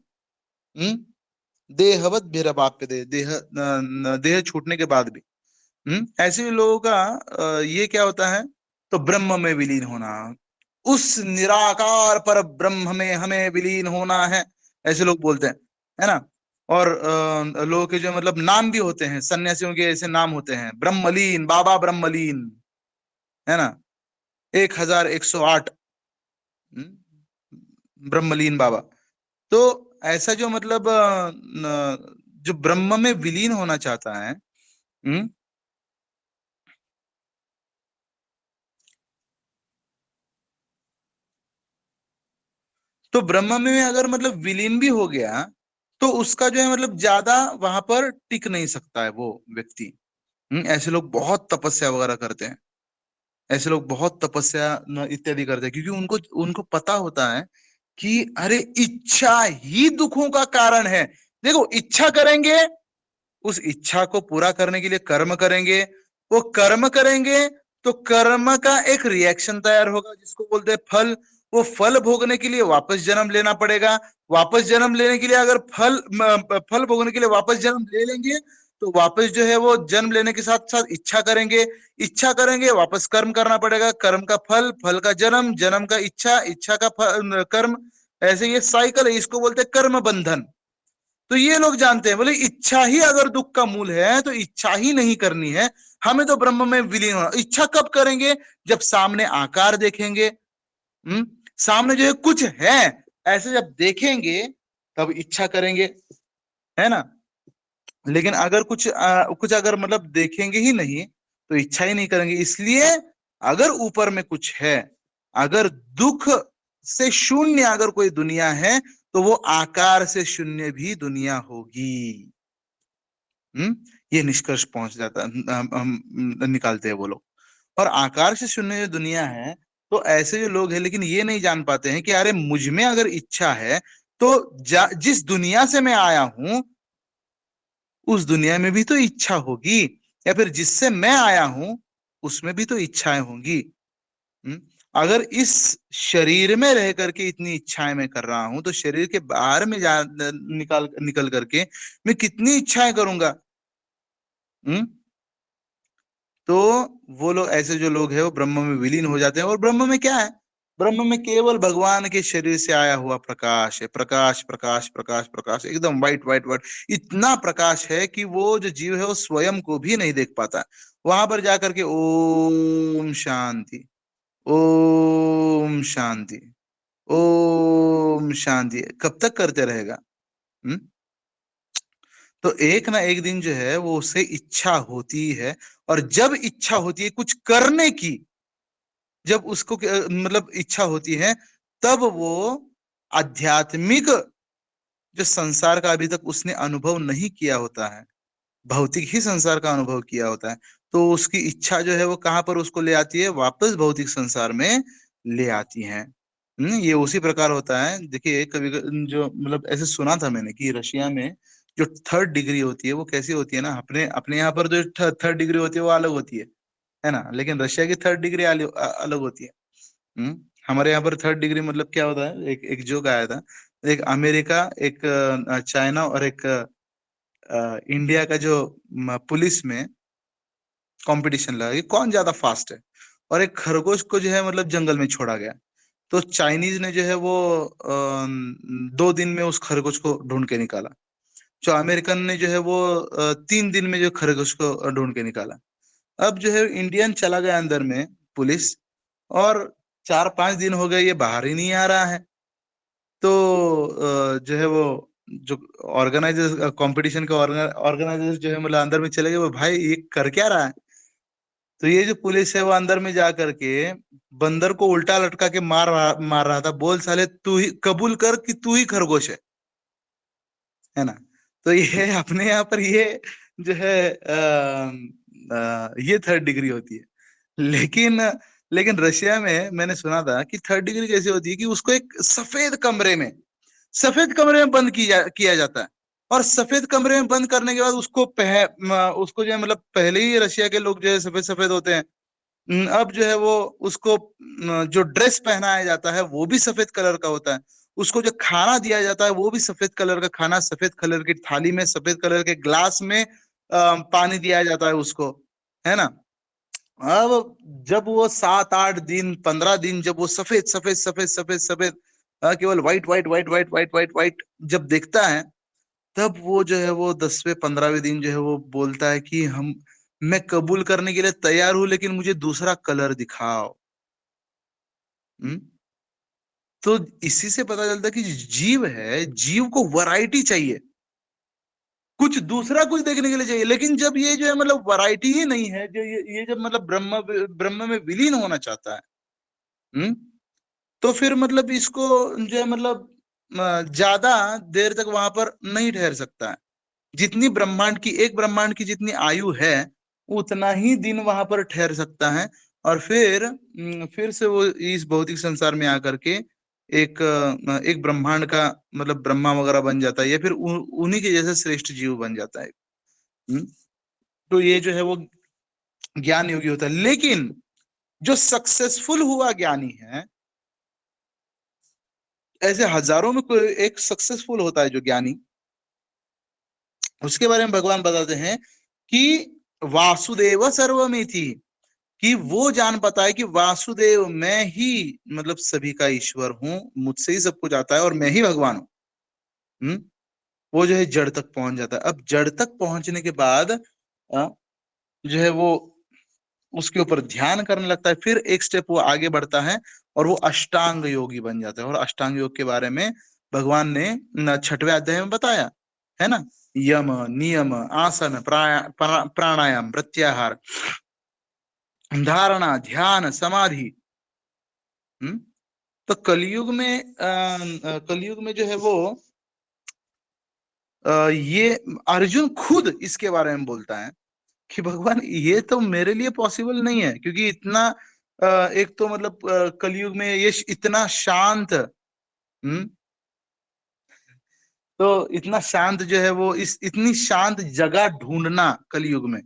देहवत भिरवाप्य देह छूटने के बाद भी। ऐसे लोगों का ये क्या होता है, तो ब्रह्म में विलीन होना, उस निराकार पर ब्रह्म में हमें विलीन होना है, ऐसे लोग बोलते हैं, है ना। और लोगों के जो मतलब नाम भी होते हैं, सन्यासियों के ऐसे नाम होते हैं, ब्रह्मलीन, बाबा ब्रह्मलीन, है ना, 1108 ब्रह्मलीन बाबा। तो ऐसा जो मतलब जो ब्रह्म में विलीन होना चाहता है, तो ब्रह्म में अगर मतलब विलीन भी हो गया तो उसका जो है मतलब ज्यादा वहां पर टिक नहीं सकता है वो व्यक्ति। ऐसे लोग बहुत तपस्या वगैरह करते हैं, ऐसे लोग बहुत तपस्या इत्यादि करते हैं, क्योंकि उनको उनको पता होता है कि अरे इच्छा ही दुखों का कारण है। देखो, इच्छा करेंगे, उस इच्छा को पूरा करने के लिए कर्म करेंगे, वो कर्म करेंगे तो कर्म का एक रिएक्शन तैयार होगा जिसको बोलते हैं फल। वो फल भोगने के लिए वापस जन्म लेना पड़ेगा, वापस जन्म लेने के लिए अगर फल भोगने के लिए वापस जन्म ले लेंगे तो वापस जो है वो जन्म लेने के साथ साथ इच्छा करेंगे, इच्छा करेंगे वापस कर्म करना पड़ेगा, कर्म का फल, फल का जन्म, जन्म का इच्छा, इच्छा का कर्म, ऐसे ये साइकिल है, इसको बोलते हैं कर्म बंधन। तो ये लोग जानते हैं, बोले इच्छा ही अगर दुख का मूल है तो इच्छा ही नहीं करनी है, हमें तो ब्रह्म में विलीन होना। इच्छा कब करेंगे, जब सामने आकार देखेंगे, सामने जो है कुछ है ऐसे जब देखेंगे तब इच्छा करेंगे, है ना। लेकिन अगर कुछ अगर मतलब देखेंगे ही नहीं तो इच्छा ही नहीं करेंगे। इसलिए अगर ऊपर में कुछ है, अगर दुख से शून्य अगर कोई दुनिया है तो वो आकार से शून्य भी दुनिया होगी। ये निष्कर्ष पहुंच जाता हम निकालते हैं वो लोग। और आकार से शून्य जो दुनिया है, तो ऐसे जो लोग हैं लेकिन ये नहीं जान पाते हैं कि अरे मुझ में अगर इच्छा है तो जिस दुनिया से मैं आया हूं उस दुनिया में भी तो इच्छा होगी, या फिर जिससे मैं आया हूं उसमें भी तो इच्छाएं होंगी। अगर इस शरीर में रह करके इतनी इच्छाएं मैं कर रहा हूं तो शरीर के बाहर में निकल करके मैं कितनी इच्छाएं करूंगा। तो वो लोग, ऐसे जो लोग हैं वो ब्रह्म में विलीन हो जाते हैं। और ब्रह्म में क्या है, ब्रह्म में केवल भगवान के शरीर से आया हुआ प्रकाश है, प्रकाश प्रकाश प्रकाश प्रकाश, एकदम व्हाइट व्हाइट व्हाइट, इतना प्रकाश है कि वो जो जीव है वो स्वयं को भी नहीं देख पाता। वहां पर जाकर के ओम शांति, ओम शांति, ओम शांति कब तक करते रहेगा। तो एक ना एक दिन जो है वो उसे इच्छा होती है, और जब इच्छा होती है कुछ करने की, जब उसको मतलब इच्छा होती है, तब वो आध्यात्मिक जो संसार का अभी तक उसने अनुभव नहीं किया होता है, भौतिक ही संसार का अनुभव किया होता है, तो उसकी इच्छा जो है वो कहाँ पर उसको ले आती है, वापस भौतिक संसार में ले आती है। ये उसी प्रकार होता है। देखिए कभी जो मतलब ऐसे सुना था मैंने कि रशिया में जो थर्ड डिग्री होती है वो कैसी होती है ना, अपने अपने यहाँ पर जो थर्ड डिग्री होती है वो अलग होती है ना, लेकिन रशिया की थर्ड डिग्री अलग होती है। हमारे यहाँ पर थर्ड डिग्री मतलब क्या होता है, एक जोक आया था, एक अमेरिका, एक चाइना और एक इंडिया का जो पुलिस में कंपटीशन लगा कि कौन ज्यादा फास्ट है, और एक खरगोश को जो है मतलब जंगल में छोड़ा गया। तो चाइनीज ने जो है वो 2 दिन में उस खरगोश को ढूंढ के निकाला, जो अमेरिकन ने जो है वो 3 दिन में जो खरगोश को ढूंढ के निकाला। अब जो है इंडियन चला गया अंदर में पुलिस, और 4-5 दिन हो गए ये बाहर ही नहीं आ रहा है। तो जो है वो जो ऑर्गेनाइजर, कंपटीशन के ऑर्गेनाइजर जो है मतलब अंदर में चले गए, वो भाई ये कर क्या रहा है। तो ये जो पुलिस है वो अंदर में जा करके बंदर को उल्टा लटका के मार रहा था, बोल साले तू ही कबूल कर कि तू ही खरगोश है ना। तो ये अपने यहाँ पर ये जो है ये थर्ड डिग्री होती है। लेकिन लेकिन रशिया में मैंने सुना था कि थर्ड डिग्री कैसे होती है कि उसको एक सफेद कमरे में बंद किया जाता है, और सफेद कमरे में बंद करने के बाद उसको जो है मतलब पहले ही रशिया के लोग जो है सफेद सफेद होते हैं। अब जो है वो उसको जो ड्रेस पहनाया जाता है वो भी सफेद कलर का होता है, उसको जो खाना दिया जाता है वो भी सफेद कलर का खाना, सफेद कलर की थाली में, सफेद कलर के ग्लास में पानी दिया जाता है उसको, है ना। अब जब वो 7 8 दिन 15 दिन जब वो सफेद सफेद सफेद सफेद सफेद केवल white white white white white white white जब देखता है, तब वो जो है वो 10वें 15वें दिन जो है वो बोलता है कि मैं कबूल करने के लिए तैयार हूं, लेकिन मुझे दूसरा कलर दिखाओ। तो इसी से पता चलता है कि जीव है, जीव को वैरायटी चाहिए, कुछ दूसरा कुछ देखने के लिए चाहिए। लेकिन जब ये जो है मतलब वैरायटी ही नहीं है, जो ये जब मतलब ब्रह्म में विलीन होना चाहता है, तो फिर मतलब इसको जो है मतलब ज्यादा देर तक वहां पर नहीं ठहर सकता है। एक ब्रह्मांड की जितनी आयु है उतना ही दिन वहां पर ठहर सकता है, और फिर से वो इस भौतिक संसार में आकर के एक ब्रह्मांड का मतलब ब्रह्मा वगैरह बन जाता है, या फिर उन्हीं के जैसे श्रेष्ठ जीव बन जाता है। तो ये जो है वो ज्ञान योगी होता है। लेकिन जो सक्सेसफुल हुआ ज्ञानी है, ऐसे हजारों में कोई एक सक्सेसफुल होता है जो ज्ञानी, उसके बारे में भगवान बताते हैं कि वासुदेव सर्वमिति, कि वो जान पाता है कि वासुदेव मैं ही मतलब सभी का ईश्वर हूं, मुझसे ही सब कुछ आता है और मैं ही भगवान हूं। वो जो है जड़ तक पहुंच जाता है। अब जड़ तक पहुंचने के बाद जो है वो उसके ऊपर ध्यान करने लगता है, फिर एक स्टेप वो आगे बढ़ता है और वो अष्टांग योगी बन जाता है। और अष्टांग योग के बारे में भगवान ने 6वें अध्याय में बताया है ना, यम नियम आसन प्राणायाम प्रत्याहार धारणा ध्यान समाधि। तो कलयुग में जो है वो ये अर्जुन खुद इसके बारे में बोलता है कि भगवान ये तो मेरे लिए पॉसिबल नहीं है, क्योंकि इतना एक तो मतलब कलयुग में ये इतना शांत, तो इतना शांत जो है वो इतनी शांत जगह ढूंढना कलयुग में।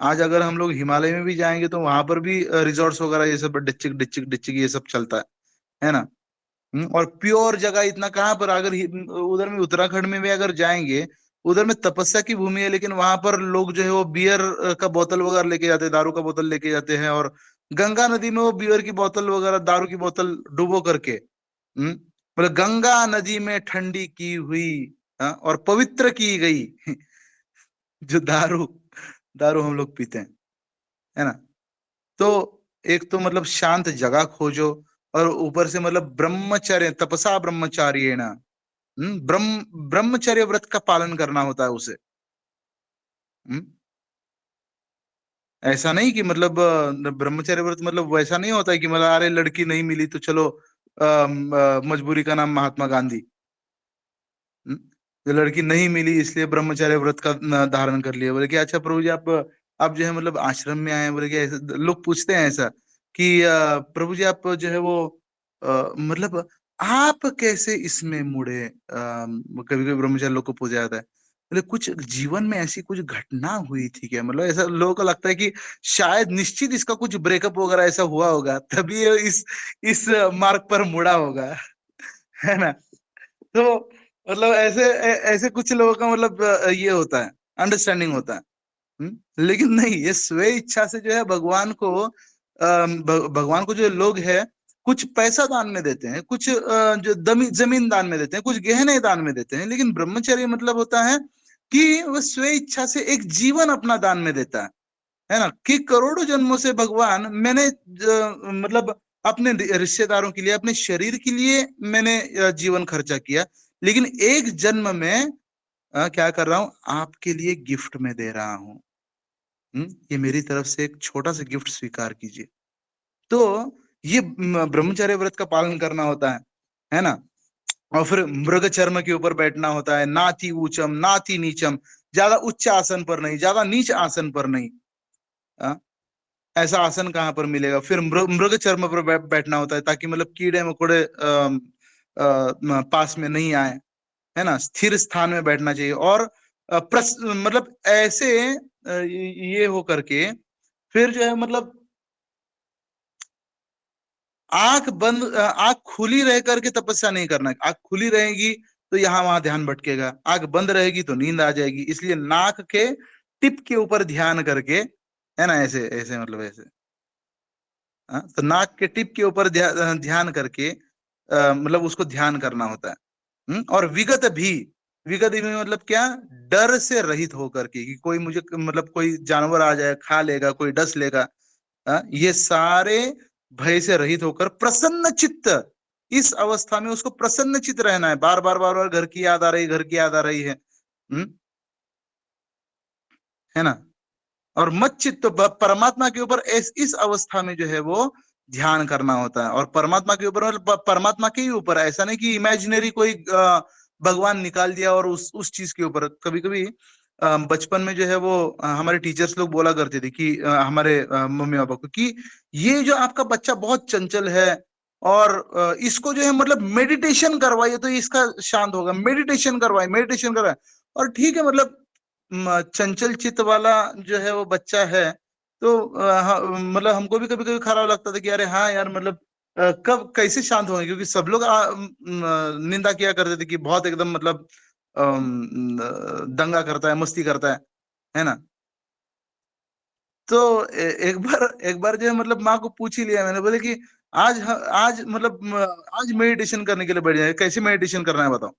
आज अगर हम लोग हिमालय में भी जाएंगे तो वहां पर भी रिजॉर्ट्स वगैरह ये सब डिचिक डिचिक डिचिक ये सब चलता है ना। और प्योर जगह इतना कहाँ पर, अगर उधर में उत्तराखंड में भी अगर जाएंगे, उधर में तपस्या की भूमि है, लेकिन वहां पर लोग जो है वो बियर का बोतल वगैरह लेके जाते हैं, दारू का बोतल लेके जाते हैं, और गंगा नदी में वो बियर की बोतल वगैरह दारू की बोतल डुबो करके मतलब गंगा नदी में ठंडी की हुई और पवित्र की गई जो दारू दारू हम लोग पीते हैं, है ना। तो एक तो मतलब शांत जगह खोजो, और ऊपर से मतलब ब्रह्मचर्य तपसा ब्रह्मचार्य ना, ब्रह्मचर्य व्रत का पालन करना होता है उसे। ऐसा नहीं कि मतलब ब्रह्मचर्य व्रत मतलब वैसा नहीं होता है कि मतलब अरे लड़की नहीं मिली तो चलो मजबूरी का नाम महात्मा गांधी। जो लड़की नहीं मिली इसलिए ब्रह्मचर्य व्रत का धारण कर लिया। बोले कि अच्छा प्रभु जी आप जो है मतलब आश्रम में आए, बोले कि ऐसा लोग पूछते हैं ऐसा कि प्रभु जी आप जो है वो मतलब आप कैसे इसमें मुड़े, कभी कभी ब्रह्मचारी लोग को पूछा जाता है। बोले कुछ जीवन में ऐसी कुछ घटना हुई थी क्या, मतलब ऐसा लोगों को लगता है कि शायद निश्चित इसका कुछ ब्रेकअप वगैरह ऐसा हुआ होगा तभी ये इस मार्ग पर मुड़ा होगा है ना। तो मतलब ऐसे कुछ लोगों का मतलब ये होता है, अंडरस्टैंडिंग होता है। लेकिन नहीं, ये स्वे इच्छा से जो है भगवान को जो लोग है कुछ पैसा दान में देते हैं, कुछ जो जमीन दान में देते हैं, कुछ गहने दान में देते हैं, लेकिन ब्रह्मचर्य मतलब होता है कि वह स्वे इच्छा से एक जीवन अपना दान में देता है ना। कि करोड़ों जन्मों से भगवान मैंने मतलब अपने रिश्तेदारों के लिए, अपने शरीर के लिए मैंने जीवन खर्चा किया, लेकिन एक जन्म में क्या कर रहा हूं, आपके लिए गिफ्ट में दे रहा हूं। ये मेरी तरफ से एक छोटा सा गिफ्ट स्वीकार कीजिए। तो ये ब्रह्मचर्य व्रत का पालन करना होता है ना। और फिर मृग चर्म के ऊपर बैठना होता है, नाति ऊंचम नाति नीचम, ज्यादा उच्च आसन पर नहीं, ज्यादा नीच आसन पर नहीं। आ? ऐसा आसन कहाँ पर मिलेगा? फिर मृग चर्म पर बैठना होता है ताकि मतलब कीड़े मकोड़े पास में नहीं आए, है ना। स्थिर स्थान में बैठना चाहिए और मतलब ऐसे ये हो करके फिर जो है मतलब आंख खुली रह करके तपस्या नहीं करना है। आंख खुली रहेगी तो यहाँ वहां ध्यान भटकेगा, आंख बंद रहेगी तो नींद आ जाएगी। इसलिए नाक के टिप के ऊपर ध्यान करके, है ना, ऐसे ऐसे मतलब ऐसे, तो नाक के टिप के ऊपर ध्यान करके मतलब उसको ध्यान करना होता है। और विगत भी मतलब क्या? डर से रहित होकर के कि कोई मुझे मतलब कोई जानवर आ जाए खा लेगा, कोई डस लेगा, ये सारे भय से रहित होकर प्रसन्न चित्त, इस अवस्था में उसको प्रसन्न चित्त रहना है। बार बार बार बार घर की याद आ रही, घर की याद आ रही है ना। और मत चित्त, परमात्मा के ऊपर इस अवस्था में जो है वो ध्यान करना होता है। और परमात्मा के ऊपर मतलब परमात्मा के ही ऊपर, ऐसा नहीं कि इमेजिनरी कोई भगवान निकाल दिया और उस चीज के ऊपर। कभी कभी बचपन में जो है वो हमारे टीचर्स लोग बोला करते थे कि हमारे मम्मी पापा को कि ये जो आपका बच्चा बहुत चंचल है और इसको जो है मतलब मेडिटेशन करवाइए तो इसका शांत होगा, मेडिटेशन करवाइए, मेडिटेशन करवाए। और ठीक है, मतलब चंचल चित्त वाला जो है वो बच्चा है तो मतलब हमको भी कभी कभी खराब लगता था कि अरे हाँ यार, मतलब कब कैसे शांत होंगे, क्योंकि सब लोग निंदा किया करते थे कि बहुत एकदम मतलब दंगा करता है, मस्ती करता है ना। तो एक बार जो है मतलब माँ को पूछ ही लिया मैंने, बोले कि आज मतलब आज मेडिटेशन करने के लिए बैठ जाए, कैसे मेडिटेशन करना है बताओ।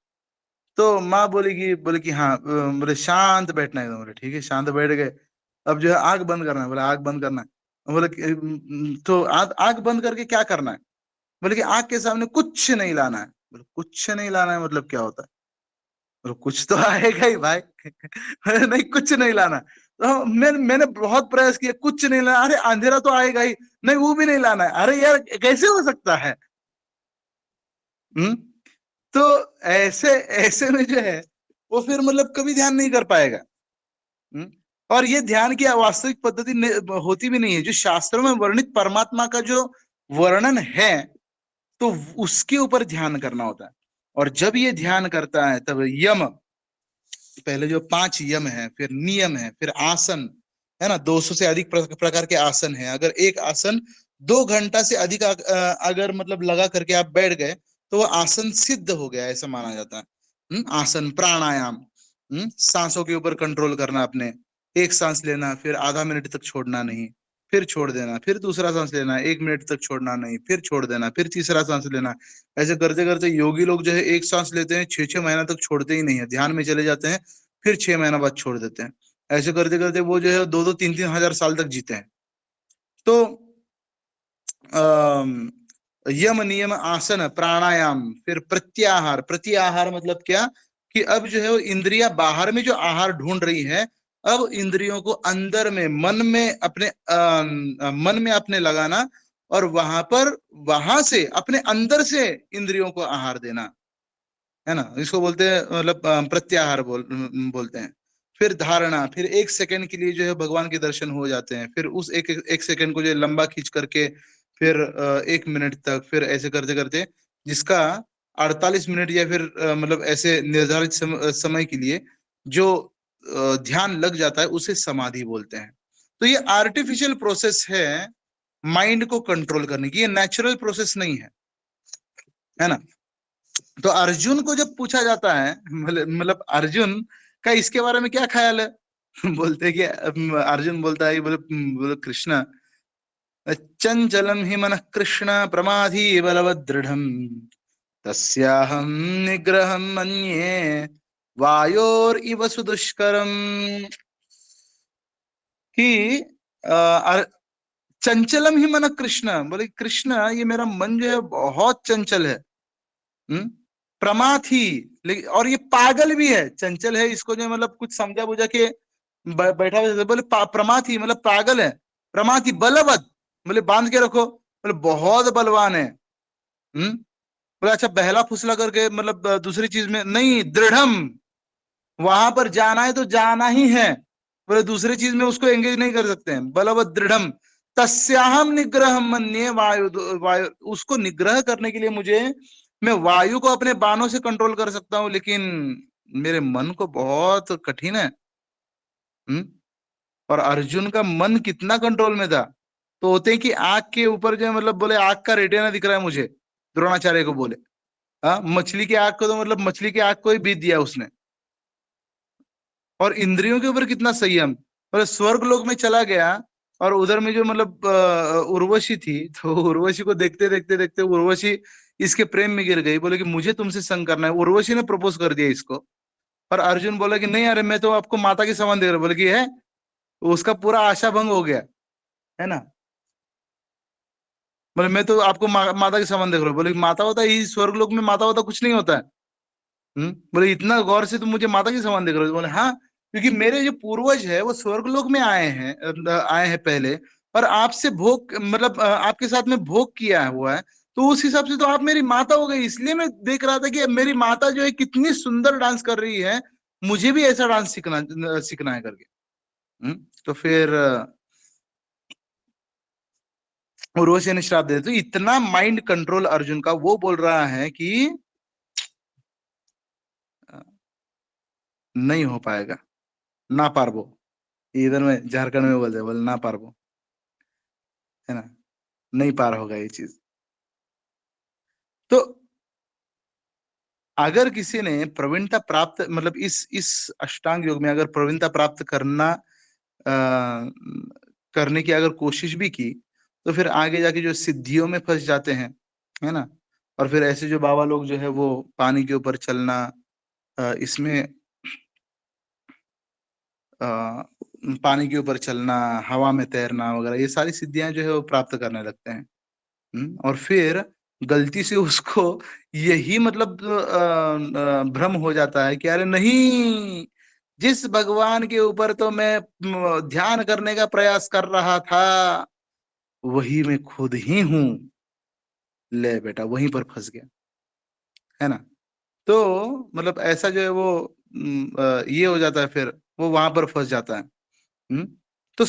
तो माँ बोले कि हाँ, बोले शांत बैठना है। बोले ठीक है, शांत बैठ गए। अब जो है आंख बंद करना है, बोले आंख बंद करना है। बोले तो आंख बंद करके क्या करना है? बोले कि आंख के सामने कुछ नहीं लाना है। बोले कुछ नहीं लाना है मतलब क्या होता है? बोले कुछ तो आएगा ही भाई। नहीं, कुछ नहीं लाना। तो मैंने बहुत प्रयास किया, कुछ नहीं लाना। अरे अंधेरा तो आएगा ही, नहीं वो भी नहीं लाना है। अरे यार कैसे हो सकता है? हम्म तो ऐसे ऐसे में जो है वो फिर मतलब कभी ध्यान नहीं कर पाएगा। हम्म? और ये ध्यान की वास्तविक पद्धति होती भी नहीं है। जो शास्त्रों में वर्णित परमात्मा का जो वर्णन है तो उसके ऊपर ध्यान करना होता है। और जब ये ध्यान करता है तब यम, पहले जो 5 यम है, फिर नियम है, फिर आसन है ना, 200 से अधिक प्रकार के आसन है। अगर एक आसन 2 घंटा से अधिक अगर मतलब लगा करके आप बैठ गए तो वो आसन सिद्ध हो गया, ऐसा माना जाता है। आसन, प्राणायाम, सांसों के ऊपर कंट्रोल करना अपने, एक सांस लेना, फिर आधा मिनट तक छोड़ना नहीं, फिर छोड़ देना, फिर दूसरा सांस लेना, 1 मिनट तक छोड़ना नहीं, फिर छोड़ देना, फिर तीसरा सांस लेना। ऐसे करते करते योगी लोग जो है एक सांस लेते हैं, 6-6 महीना तक छोड़ते ही नहीं है, ध्यान में चले जाते हैं, फिर 6 महीना बाद छोड़ देते हैं। ऐसे करते करते वो जो है 2-2, 3-3 हजार साल तक जीते हैं। तो यम, नियम, आसन, प्राणायाम, फिर प्रत्याहार। प्रत्याहार मतलब क्या? कि अब जो है वो इंद्रिया बाहर में जो आहार ढूंढ रही है, अब इंद्रियों को अंदर में मन में अपने लगाना और वहां से अपने अंदर से इंद्रियों को आहार देना, है ना। इसको बोलते हैं मतलब प्रत्याहार बोलते हैं। फिर धारणा, फिर 1 सेकंड के लिए जो है भगवान के दर्शन हो जाते हैं, फिर उस एक सेकंड को जो लंबा खींच करके फिर 1 मिनट तक, फिर ऐसे करते करते जिसका 48 मिनट या फिर मतलब ऐसे निर्धारित समय के लिए जो ध्यान लग जाता है उसे समाधि बोलते हैं। तो ये आर्टिफिशियल प्रोसेस है माइंड को कंट्रोल करने की, ये नेचुरल प्रोसेस नहीं है ना। तो अर्जुन को जब पूछा जाता है, मतलब अर्जुन का इसके बारे में क्या ख्याल है? बोलते कि अर्जुन बोलता है, बोले कृष्ण, चंचलम हि मनः कृष्ण प्रमाधी बलवद दृढ़म् तस्याहं निग्रहं मन्ये वायोर इव सुदुष्करम। कि चंचलम ही मन कृष्ण, बोले कृष्ण ये मेरा मन जो है बहुत चंचल है, प्रमाथी, लेकिन और ये पागल भी है। चंचल है, इसको जो मतलब कुछ समझा बुझा के बैठा हुआ, बोले प्रमाथी मतलब पागल है। प्रमाथी बलवत, बोले बांध के रखो, बोले बहुत बलवान है। बोले अच्छा बहला फुसला करके मतलब दूसरी चीज में नहीं, दृढ़म, वहां पर जाना है तो जाना ही है। बोले दूसरे चीज में उसको एंगेज नहीं कर सकते हैं। बलवत दृढ़म तस्याहम निग्रह मन्ये वायु वायु, उसको निग्रह करने के लिए मैं वायु को अपने बाणों से कंट्रोल कर सकता हूं, लेकिन मेरे मन को बहुत कठिन है। और अर्जुन का मन कितना कंट्रोल में था, तो होते हैं कि आग के ऊपर जो है मतलब बोले आग का रेटिना दिख रहा है मुझे, द्रोणाचार्य को बोले। हाँ, मछली की आग को तो मतलब मछली की आग को ही बीत दिया उसने। और इंद्रियों के ऊपर कितना संयम, मतलब स्वर्ग लोक में चला गया और उधर में जो मतलब उर्वशी थी, तो उर्वशी को देखते देखते देखते उर्वशी इसके प्रेम में गिर गई, बोले कि मुझे तुमसे संग करना है। उर्वशी ने प्रपोज कर दिया इसको, और अर्जुन बोला कि नहीं, अरे मैं तो आपको माता के समान देख रहा हूं। बोले कि है, उसका पूरा आशा भंग हो गया है ना। बोले मैं तो आपको माता के समान देख रहा हूँ। बोले माता होता है स्वर्ग लोक में, माता होता कुछ नहीं होता है। बोले इतना गौर से तुम मुझे माता के समान देख रहे हो। बोले हाँ, क्योंकि मेरे जो पूर्वज है वो स्वर्ग लोक में आए हैं पहले, और आपसे भोग मतलब आपके साथ में भोग किया हुआ है, तो उस हिसाब से तो आप मेरी माता हो गई। इसलिए मैं देख रहा था कि मेरी माता जो है कितनी सुंदर डांस कर रही है, मुझे भी ऐसा डांस सीखना है करके। तो फिर उर्वशी ने श्राप दे दिया। तो इतना माइंड कंट्रोल अर्जुन का, वो बोल रहा है कि नहीं हो पाएगा, ना पारबो। इधर में झारखंड में बोलते बोले ना पारबो, है ना, नहीं पार होगा ये चीज। तो अगर किसी ने प्रवीणता प्राप्त मतलब इस अष्टांग योग में अगर प्रवीणता प्राप्त करने की अगर कोशिश भी की, तो फिर आगे जाके जो सिद्धियों में फंस जाते हैं, है ना। और फिर ऐसे जो बाबा लोग जो है वो पानी के ऊपर चलना, इसमें पानी के ऊपर चलना, हवा में तैरना वगैरह, ये सारी सिद्धियां जो है वो प्राप्त करने लगते हैं। और फिर गलती से उसको यही मतलब भ्रम हो जाता है कि अरे नहीं, जिस भगवान के ऊपर तो मैं ध्यान करने का प्रयास कर रहा था, वही मैं खुद ही हूं। ले बेटा, वहीं पर फंस गया, है ना। तो मतलब ऐसा जो है वो ये हो जाता है, फिर वो वहां पर फंस जाता है। हम्म तो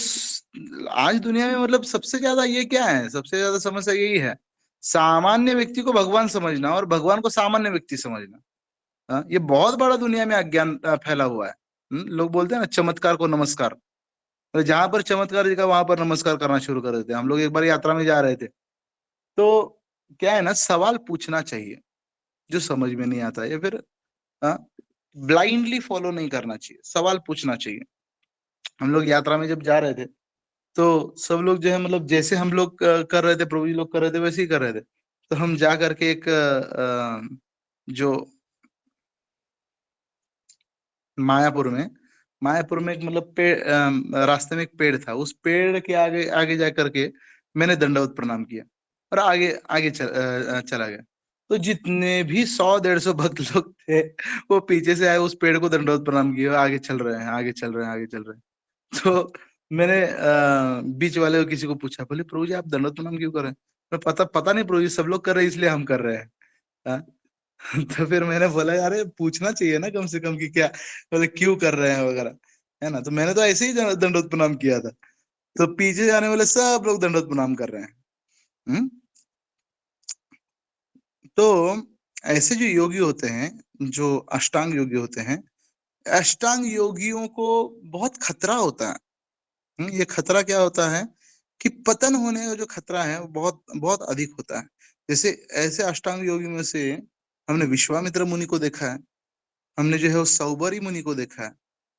आज दुनिया में मतलब सबसे ज्यादा ये क्या है, सबसे ज्यादा समस्या यही है, सामान्य व्यक्ति को भगवान समझना और भगवान को सामान्य व्यक्ति समझना। ये बहुत बड़ा दुनिया में अज्ञान फैला हुआ है। लोग बोलते हैं ना चमत्कार को नमस्कार, तो जहां पर चमत्कार दिखा वहां पर नमस्कार करना शुरू कर देते हैं। हम लोग एक बार यात्रा में जा रहे थे, तो क्या है ना, सवाल पूछना चाहिए जो समझ में नहीं आता, या फिर ब्लाइंडली फॉलो नहीं करना चाहिए, सवाल पूछना चाहिए। हम लोग यात्रा में जब जा रहे थे, तो सब लोग जो है मतलब जैसे हम लोग कर रहे थे, प्रभु जी लोग कर रहे थे, वैसे ही कर रहे थे। तो हम जा करके एक जो मायापुर में एक मतलब रास्ते में एक पेड़ था, उस पेड़ के आगे आगे जा करके मैंने दंडवत प्रणाम किया और आगे आगे चला गया। तो जितने भी 100-150 भक्त लोग थे, वो पीछे से आए, उस पेड़ को दंडवत प्रणाम किया, आगे चल रहे हैं, आगे चल रहे हैं, आगे चल रहे हैं। तो मैंने बीच वाले को किसी को पूछा, बोले प्रभु जी आप दंडवत प्रणाम क्यों कर रहे हैं? मैं पता पता नहीं प्रभु जी, सब लोग कर रहे हैं इसलिए हम कर रहे हैं। हाँ? तो फिर मैंने बोला अरे पूछना चाहिए ना कम से कम कि क्या, बोले क्यों कर रहे हैं वगैरह, है ना। तो मैंने तो ऐसे ही दंडवत प्रणाम किया था। तो पीछे जाने वाले सब लोग दंडवत प्रणाम कर रहे हैं। हम्म तो ऐसे जो योगी होते हैं, जो अष्टांग योगी होते हैं, अष्टांग योगियों को बहुत खतरा होता है। ये खतरा क्या होता है कि पतन होने का जो खतरा है वो बहुत बहुत अधिक होता है। जैसे ऐसे अष्टांग योगी में से हमने विश्वामित्र मुनि को देखा है, हमने जो है वो सौबरी मुनि को देखा है।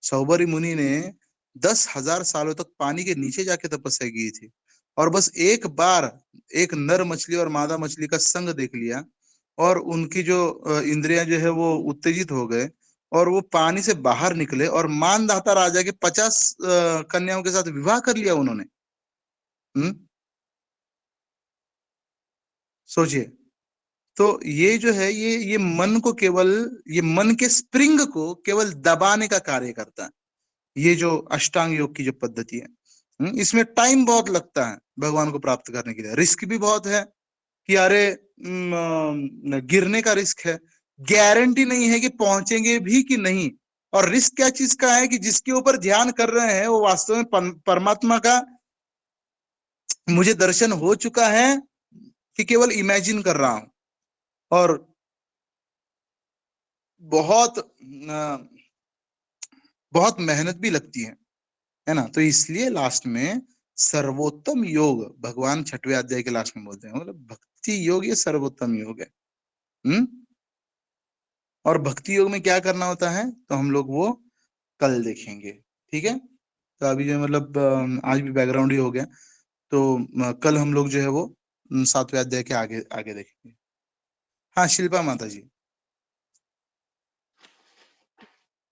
सौबरी मुनि ने 10,000 सालों तक पानी के नीचे जाके तपस्या की थी, और बस एक बार एक नर मछली और मादा मछली का संग देख लिया, और उनकी जो इंद्रियां जो है वो उत्तेजित हो गए, और वो पानी से बाहर निकले और मानधाता राजा के 50 कन्याओं के साथ विवाह कर लिया उन्होंने। सोचिए। तो ये जो है ये मन को केवल, ये मन के स्प्रिंग को केवल दबाने का कार्य करता है। ये जो अष्टांग योग की जो पद्धति है, इसमें टाइम बहुत लगता है भगवान को प्राप्त करने के लिए, रिस्क भी बहुत है कि अरे गिरने का रिस्क है, गारंटी नहीं है कि पहुंचेंगे भी कि नहीं, और रिस्क क्या चीज का है कि जिसके ऊपर ध्यान कर रहे हैं वो वास्तव में परमात्मा का मुझे दर्शन हो चुका है कि केवल इमेजिन कर रहा हूं। और बहुत बहुत मेहनत भी लगती है ना। तो इसलिए लास्ट में सर्वोत्तम योग भगवान 6वें अध्याय के लास्ट में बोलते हैं, मतलब भक्ति योग ये सर्वोत्तम योग है। और भक्ति योग में क्या करना होता है तो हम लोग वो कल देखेंगे, ठीक है। तो अभी जो मतलब आज भी बैकग्राउंड ही हो गया, तो कल हम लोग जो है वो 7वें अध्याय के आगे आगे देखेंगे। हाँ शिल्पा माता जी।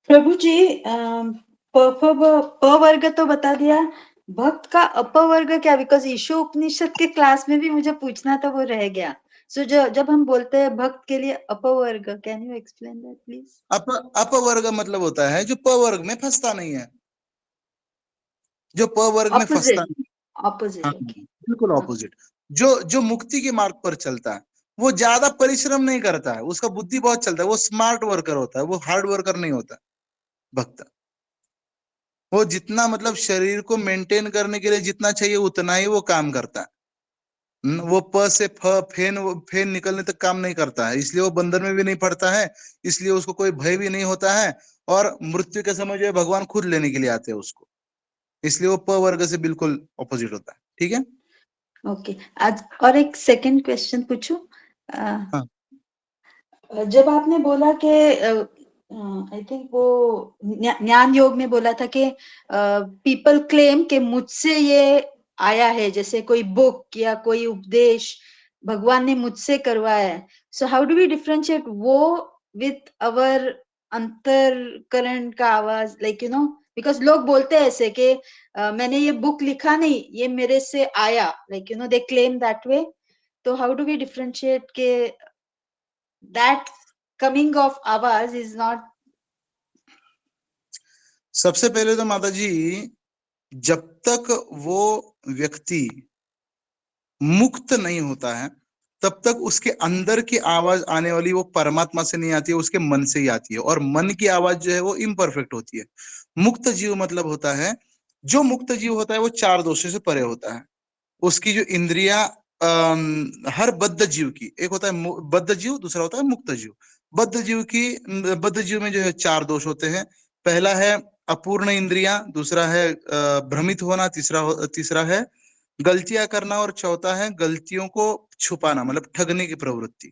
प्रभु जी प वर्ग तो बता दिया, भक्त का अपवर्ग क्या? बिकॉज ईशो उपनिषद के क्लास में भी मुझे पूछना था, वो रह गया। सो जब हम बोलते हैं भक्त के लिए अपवर्ग, can you explain that please? अपवर्ग मतलब होता है जो प वर्ग में फंसता नहीं है, जो प वर्ग में फंसता नहीं। ऑपोजिट, हाँ, ओके। बिल्कुल ऑपोजिट। जो मुक्ति के मार्ग पर चलता है, वो ज्यादा परिश्रम नहीं करता है, उसका बुद्धि बहुत चलता है, वो स्मार्ट वर्कर होता है, वो हार्ड वर्कर नहीं होता भक्त। वो जितना मतलब शरीर को मेंटेन करने के लिए जितना चाहिए उतना ही वो काम करता है। वो प से फेन निकलने तक काम नहीं करता है, इसलिए वो बंधन में भी नहीं पड़ता है, इसलिए उसको कोई भय भी नहीं होता है। और मृत्यु के समय जो है भगवान खुद लेने के लिए आते हैं उसको, इसलिए वो प वर्ग से बिल्कुल ऑपोजिट होता है, ठीक है। ओके, आज और एक सेकंड क्वेश्चन पूछूं? हाँ। जब आपने बोला कि आई थिंक वो ज्ञान योग में बोला था कि पीपल क्लेम कि मुझसे ये आया है, जैसे कोई बुक या कोई उपदेश भगवान ने मुझसे करवाया है। So how do we differentiate वो विथ अवर अंतरकरण का आवाज, लाइक यू नो, बिकॉज लोग बोलते हैं ऐसे कि मैंने ये बुक लिखा नहीं, ये मेरे से आया, like you know they claim that way. तो हाउ डू वी डिफरेंशिएट के that coming of आवाज is not? सबसे पहले तो माता जी, जब तक वो व्यक्ति मुक्त नहीं होता है तब तक उसके अंदर की आवाज आने वाली वो परमात्मा से नहीं आती है, उसके मन से ही आती है। और मन की आवाज जो है वो इम्परफेक्ट होती है। मुक्त जीव मतलब होता है, जो मुक्त जीव होता है वो 4 दोषों से परे होता है। उसकी जो इंद्रिया हर बद्ध जीव की, एक होता है बद्ध जीव, दूसरा होता है मुक्त जीव। बद्ध जीव में जो है 4 दोष होते हैं। पहला है अपूर्ण इंद्रिया, दूसरा है भ्रमित होना, तीसरा है गलतियां करना, और चौथा है गलतियों को छुपाना, मतलब ठगने की प्रवृत्ति।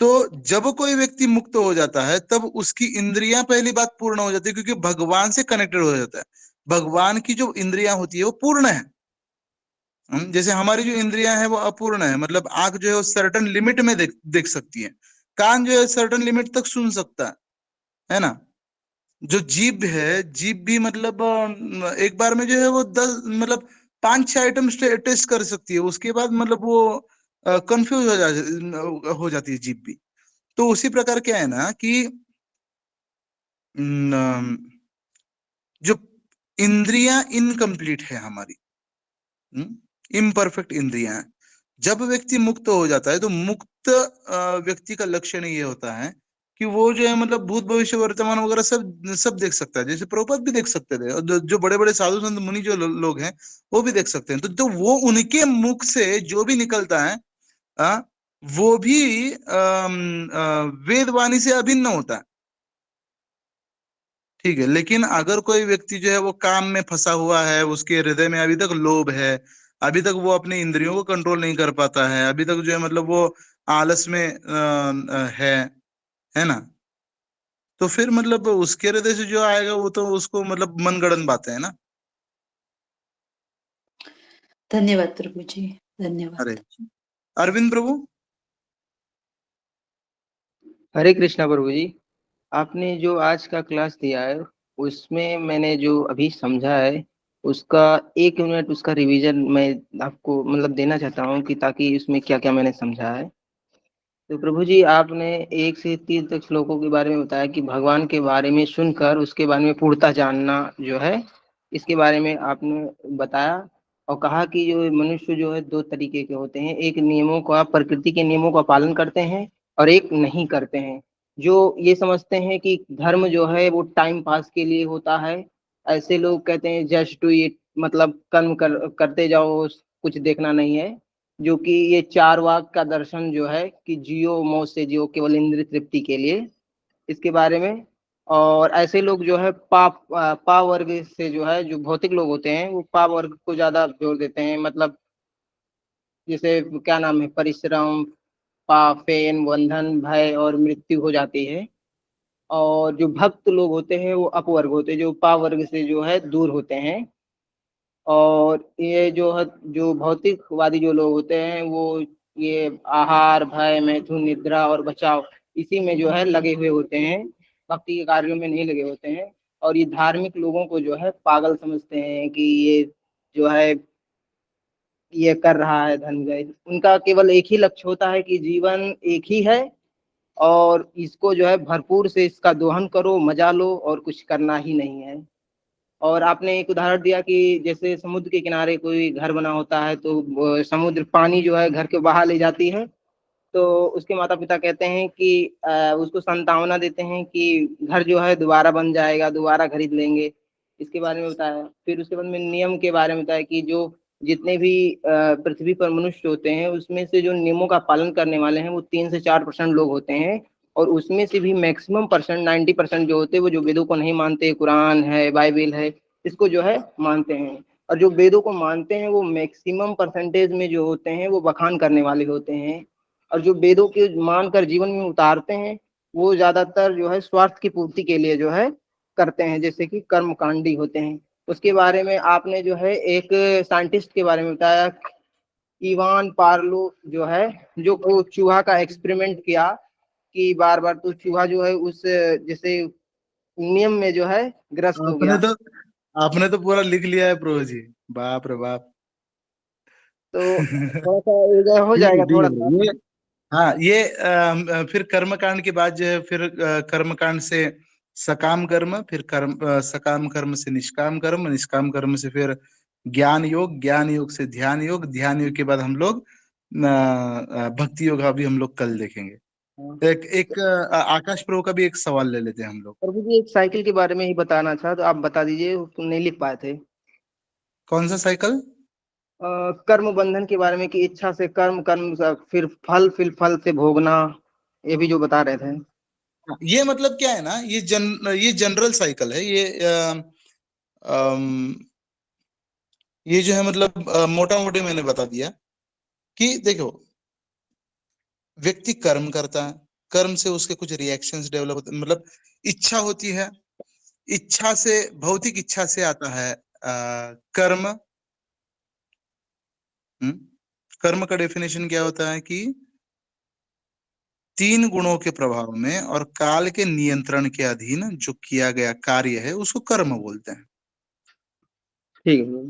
तो जब कोई व्यक्ति मुक्त हो जाता है तब उसकी इंद्रियां पहली बात पूर्ण हो जाती है, क्योंकि भगवान से कनेक्टेड हो जाता है। भगवान की जो इंद्रियां होती है वो पूर्ण है। जैसे हमारी जो इंद्रियां हैं वो अपूर्ण है, मतलब आंख जो है वो सर्टन लिमिट में देख सकती है, कान जो है सर्टन लिमिट तक सुन सकता है ना। जो जीभ है, जीभ भी मतलब एक बार में जो है वो 10 मतलब 5-6 आइटम टेस्ट कर सकती है, उसके बाद मतलब वो कंफ्यूज हो जाती है जीभ भी। तो उसी प्रकार क्या है ना कि जो इंद्रियां इनकम्प्लीट है हमारी, इम्परफेक्ट इंद्रियां हैं। जब व्यक्ति मुक्त हो जाता है तो मुक्त व्यक्ति का लक्षण ये होता है कि वो जो है मतलब भूत भविष्य वर्तमान वगैरह सब देख सकता है। जैसे प्रभुपाद भी देख सकते थे, और जो बड़े बड़े साधु संत मुनि जो लोग हैं वो भी देख सकते हैं। तो वो उनके मुख से जो भी निकलता है वो भी वेद वाणी से अभिन्न होता है, ठीक है। लेकिन अगर कोई व्यक्ति जो है वो काम में फंसा हुआ है, उसके हृदय में अभी तक लोभ है, अभी तक वो अपने इंद्रियों को कंट्रोल नहीं कर पाता है, अभी तक जो है मतलब वो आलस में है ना, तो फिर मतलब उसके हृदय से जो आएगा वो तो उसको मतलब मनगढ़ंत बातें है ना। धन्यवाद प्रभु जी, अरे धन्यवाद। अरविंद प्रभु। हरे कृष्णा प्रभु जी। आपने जो आज का क्लास दिया है उसमें मैंने जो अभी समझा है उसका 1 मिनट उसका रिवीजन मैं आपको मतलब देना चाहता हूँ कि ताकि उसमें क्या क्या मैंने समझा है। तो प्रभु जी आपने 1 से 3 तक श्लोकों के बारे में बताया कि भगवान के बारे में सुनकर उसके बारे में पूर्णतः जानना जो है, इसके बारे में आपने बताया। और कहा कि जो मनुष्य जो है 2 तरीके के होते हैं, एक नियमों का, प्रकृति के नियमों का पालन करते हैं और एक नहीं करते हैं। जो ये समझते हैं कि धर्म जो है वो टाइम पास के लिए होता है। ऐसे लोग कहते हैं जस्ट डू इट, मतलब करते जाओ, कुछ देखना नहीं है। जो कि ये चार वाक का दर्शन जो है कि जियो मौज से जियो केवल इंद्रिय तृप्ति के लिए, इसके बारे में। और ऐसे लोग जो है पा वर्ग से जो है, जो भौतिक लोग होते हैं वो पा वर्ग को ज्यादा जोर देते हैं। मतलब जैसे क्या नाम है, परिश्रम, पाप, फेन, बंधन, भय और मृत्यु हो जाती है। और जो भक्त लोग होते हैं वो अपवर्ग होते हैं, जो पा वर्ग से जो है दूर होते हैं। और ये जो है, जो भौतिकवादी जो लोग होते हैं वो ये आहार, भय, मैथुन, निद्रा और बचाव, इसी में जो है लगे हुए होते हैं, भक्ति के कार्यों में नहीं लगे होते हैं। और ये धार्मिक लोगों को जो है पागल समझते हैं कि ये जो है ये कर रहा है धनंजय। उनका केवल एक ही लक्ष्य होता है कि जीवन एक ही है, और इसको जो है भरपूर से इसका दोहन करो, मजा लो, और कुछ करना ही नहीं है। और आपने एक उदाहरण दिया कि जैसे समुद्र के किनारे कोई घर बना होता है तो वो समुद्र पानी जो है घर के बाहर ले जाती है, तो उसके माता पिता कहते हैं कि उसको सांत्वना देते हैं कि घर जो है दोबारा बन जाएगा, दोबारा खरीद लेंगे। इसके बारे में बताया। फिर उसके बाद में नियम के बारे में बताया कि जो जितने भी पृथ्वी पर मनुष्य होते हैं उसमें से जो नियमों का पालन करने वाले हैं वो 3 से 4% लोग होते हैं। और उसमें से भी मैक्सिमम परसेंट 90% जो होते हैं वो जो वेदों को नहीं मानते, कुरान है, बाइबल है, इसको जो है मानते हैं। और जो वेदों को मानते हैं वो मैक्सिमम परसेंटेज में जो होते हैं वो बखान करने वाले होते हैं। और जो वेदों के मानकर जीवन में उतारते हैं वो ज्यादातर जो है स्वार्थ की पूर्ति के लिए जो है करते हैं, जैसे कि कर्मकांडी होते हैं। उसके बारे में आपने जो है एक साइंटिस्ट के बारे में बताया, इवान पार्लो जो है, जो को चूहा का एक्सपेरिमेंट किया कि बार बार तो चूहा जो है उस जैसे नियम में जो है ग्रस्त हो आपने गया। तो आपने तो पूरा लिख लिया है प्रभु जी, बाप रे बाप। तो थोड़ा सा ये हो ठीक है जाएगा ठीक थोड़ा है सा। ये, हाँ ये फिर कर्मकांड के बाद जो है, फिर कर्मकांड से सकाम कर्म, फिर सकाम कर्म से निष्काम कर्म, निष्काम कर्म से फिर ज्ञान योग, ज्ञान योग से ध्यान योग, ध्यान योग के बाद हम लोग भक्ति योग अभी हम लोग कल देखेंगे। तो एक एक आकाश प्रभु का भी एक सवाल ले लेते हैं हम लोग। और मुझे एक साइकिल के बारे में ही बताना था, तो आप बता दीजिए, नहीं लिख पाए थे। कौन सा साइकिल? कर्म बंधन के बारे में कि इच्छा से कर्म, कर्म से फिर फल से भोगना, ये भी जो बता रहे थे। ये मतलब क्या है ना, ये जनरल साइकिल है ये। अम, ये जो है मतलब मोटा मोटी मैंने बता दिया कि देखो, व्यक्ति कर्म करता है, कर्म से उसके कुछ रिएक्शंस डेवलप होते, मतलब इच्छा होती है, इच्छा से, भौतिक इच्छा से आता है कर्म। कर्म का डेफिनेशन क्या होता है कि 3 गुणों के प्रभाव में और काल के नियंत्रण के अधीन जो किया गया कार्य है उसको कर्म बोलते हैं। ठीक है।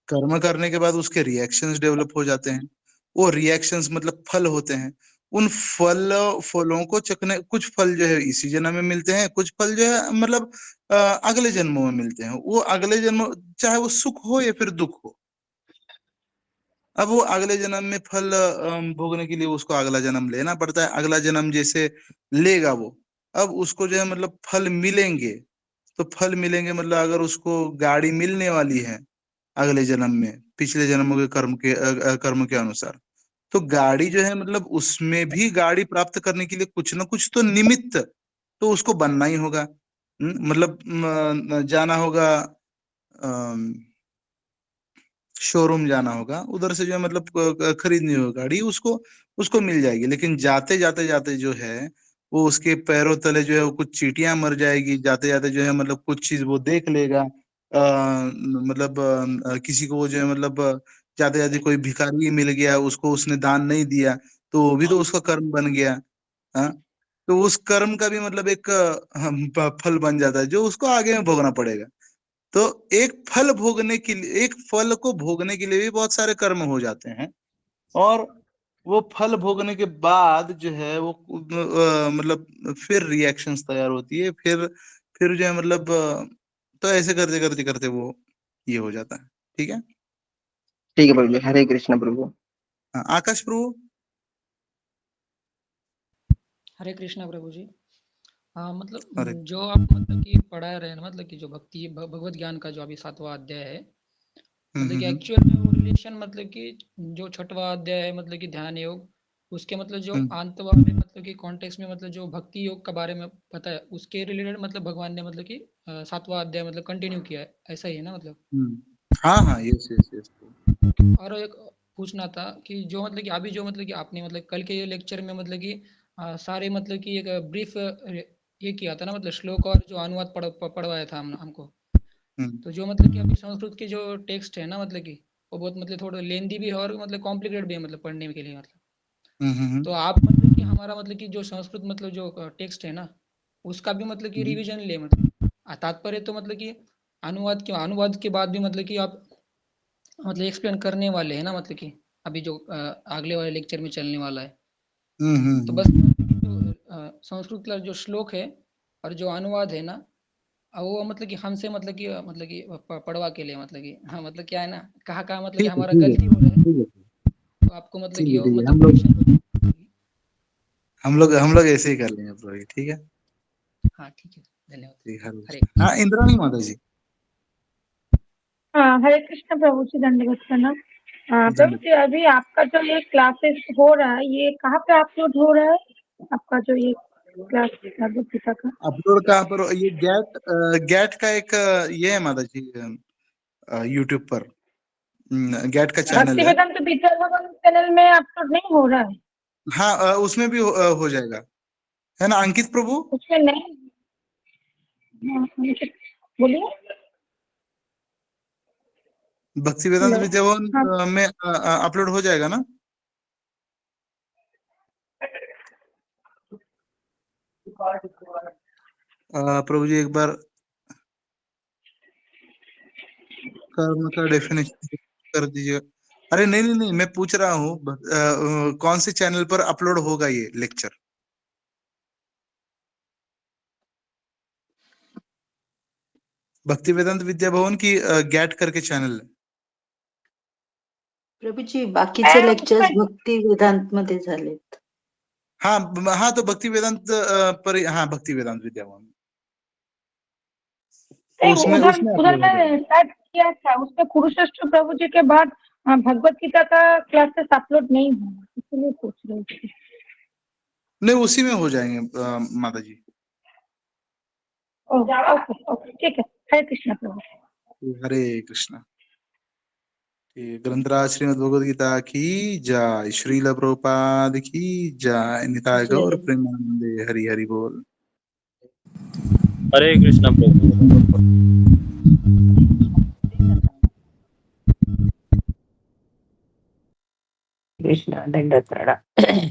कर्म करने के बाद उसके रिएक्शंस डेवलप हो जाते हैं। वो रिएक्शंस मतलब फल होते हैं। उन फलों को चखने, कुछ फल जो है इसी जन्म में मिलते हैं, कुछ फल जो है मतलब अगले जन्मों में मिलते हैं। वो अगले जन्म, चाहे वो सुख हो या फिर दुख हो, अब वो अगले जन्म में फल भोगने के लिए उसको अगला जन्म लेना पड़ता है। अगला जन्म जैसे लेगा वो, अब उसको जो है मतलब फल मिलेंगे। तो फल मिलेंगे मतलब अगर उसको गाड़ी मिलने वाली है अगले जन्म में, पिछले जन्मों के कर्म के अनुसार, तो गाड़ी जो है मतलब उसमें भी गाड़ी प्राप्त करने के लिए कुछ ना कुछ तो निमित्त तो उसको बनना ही होगा। मतलब जाना होगा, शोरूम जाना होगा, उधर से जो है मतलब खरीदनी होगी गाड़ी, उसको उसको मिल जाएगी। लेकिन जाते जाते जाते जो है वो उसके पैरों तले जो है वो कुछ चींटियां मर जाएगी, जाते जाते जो है मतलब कुछ चीज वो देख लेगा। मतलब किसी को वो जो है मतलब जाते जाते कोई भिखारी मिल गया, उसको उसने दान नहीं दिया, तो वो भी तो उसका कर्म बन गया। हाँ, तो उस कर्म का भी मतलब एक फल बन जाता है जो उसको आगे में भोगना पड़ेगा। तो एक फल भोगने के लिए, एक फल को भोगने के लिए भी बहुत सारे कर्म हो जाते हैं। और वो फल भोगने के बाद जो है वो मतलब फिर रिएक्शंस तैयार होती है, फिर जो है मतलब तो ऐसे करते करते करते वो ये हो जाता है। ठीक है। ठीक है प्रभु जी, हरे कृष्ण प्रभु। हाँ, आकाश प्रभु। हरे कृष्णा प्रभु जी। हाँ मतलब हरे जो आप मतलब कि पढ़ा रहे हैं ना, मतलब कि जो भगवत ज्ञान का जो अभी 7वां अध्याय है, मतलब कि हम्म एक्चुअल में वो रिलेशन, मतलब कि जो 6वां अध्याय है मतलब कि ध्यान योग, उसके मतलब जो हम्म अंत वाले मतलब कि कॉन्टेक्स्ट में मतलब जो भक्ति योग के बारे में पता है, उसके रिलेटेड मतलब भगवान ने मतलब कि 7वां अध्याय मतलब कंटिन्यू किया है, ऐसा ही है ना मतलब। हाँ हाँ, यस यस यस। और एक पूछना था कि जो मतलब कि अभी जो मतलब कि आपने मतलब कल के लेक्चर में मतलब कि सारे मतलब कि एक ब्रीफ ये किया था ना, मतलब श्लोक और जो अनुवाद पढ़वाया था हमको। हम्म तो जो मतलब कि अभी संस्कृत के जो टेक्स्ट है ना, मतलब कि वो बहुत मतलब थोड़ा लेंदी भी है और मतलब कॉम्प्लिकेटेड भी है मतलब पढ़ने के लिए मतलब। हम्म तो आप मतलब कि हमारा मतलब कि जो संस्कृत मतलब जो टेक्स्ट है ना, उसका भी मतलब कि हम्म रिवीजन ले मतलब तात्पर्य तो मतलब कि अनुवाद के बाद भी मतलब कि आप मतलब एक्सप्लेन करने वाले हैं ना, मतलब कि अभी जो अगले वाले लेक्चर में चलने वाला है। तो बस जो संस्कृत का जो श्लोक है और जो अनुवाद है ना, वो मतलब कि हमसे मतलब कि पढ़वा के लिए मतलब कि हाँ, मतलब क्या है ना, कहाँ कहाँ मतलब कि ठीक है हमारा ठीक है गलती हो रहा है, ठीक है तो आपको मतलब कि वो ठीक है। मतलब करेक्शन। हम लोग ऐसे ही कर लेंगे प्रभु जी, ठीक है। हाँ ठीक है, धन्यवाद। जी, हरे हरे कृष्ण। हाँ, इंद्राणी माता जी। हाँ, हरे कृष्ण प्रभु जी, दंडवत प्रणाम। प्रभु धन्यवाद। जी, अभी आपका जो ये क्लासेस हो रहा है, ये कहाँ पे अपलोड हो रहा है? आपका जो ये क्लास भगवत गीता का अपलोड कहाँ पर? ये गैट का एक ये है माता जी, यूट्यूब पर गैट का चैनल भक्ति है। वेदांत विद्याभवन चैनल में अपलोड नहीं हो रहा है? हाँ, उसमें भी हो जाएगा, है ना अंकित प्रभु? उसमें नहीं। मुझे बोलिए। भक्ति वेदांत हेलो। विद्याभवन हाँ, में अपलोड हो जाएगा ना? प्रभु जी एक बार कर्म का डेफिनेशन कर दीजिए। अरे नहीं नहीं नहीं, मैं पूछ रहा हूँ कौन से चैनल पर अपलोड होगा ये लेक्चर? भक्ति वेदांत विद्या भवन की गैट करके चॅनल आहे। प्रभूजी बाकीचे लेक्चर्स उसमें भक्ती वेदांत मध्ये झालेत. हाँ हाँ, तो भक्ति वेदांत पर, हाँ भक्ति वेदांत विद्या भवन, तो नहीं, उसमें उधर उसमें उधर अपलोड हो जाएगा। मैं टाइप किया था, उसमें कुरुश्रेष्ठ प्रभु जी के बाद भगवत गीता का क्लासेस अपलोड नहीं हुआ, इसलिए पूछ रही थी। नहीं, उसी में हो जाएंगे माता जी। ओके ओके, ठीक है। हरे कृष्ण प्रभु। हरे कृष्णा। ग्रंथराज श्रीमद् भगवद गीता की जय, श्रील प्रभुपाद की जय, निताय जय गौर प्रेमानंदे, हरि हरि बोल। हरे कृष्णा प्रभु। कृष्ण दंडवत प्रणाम।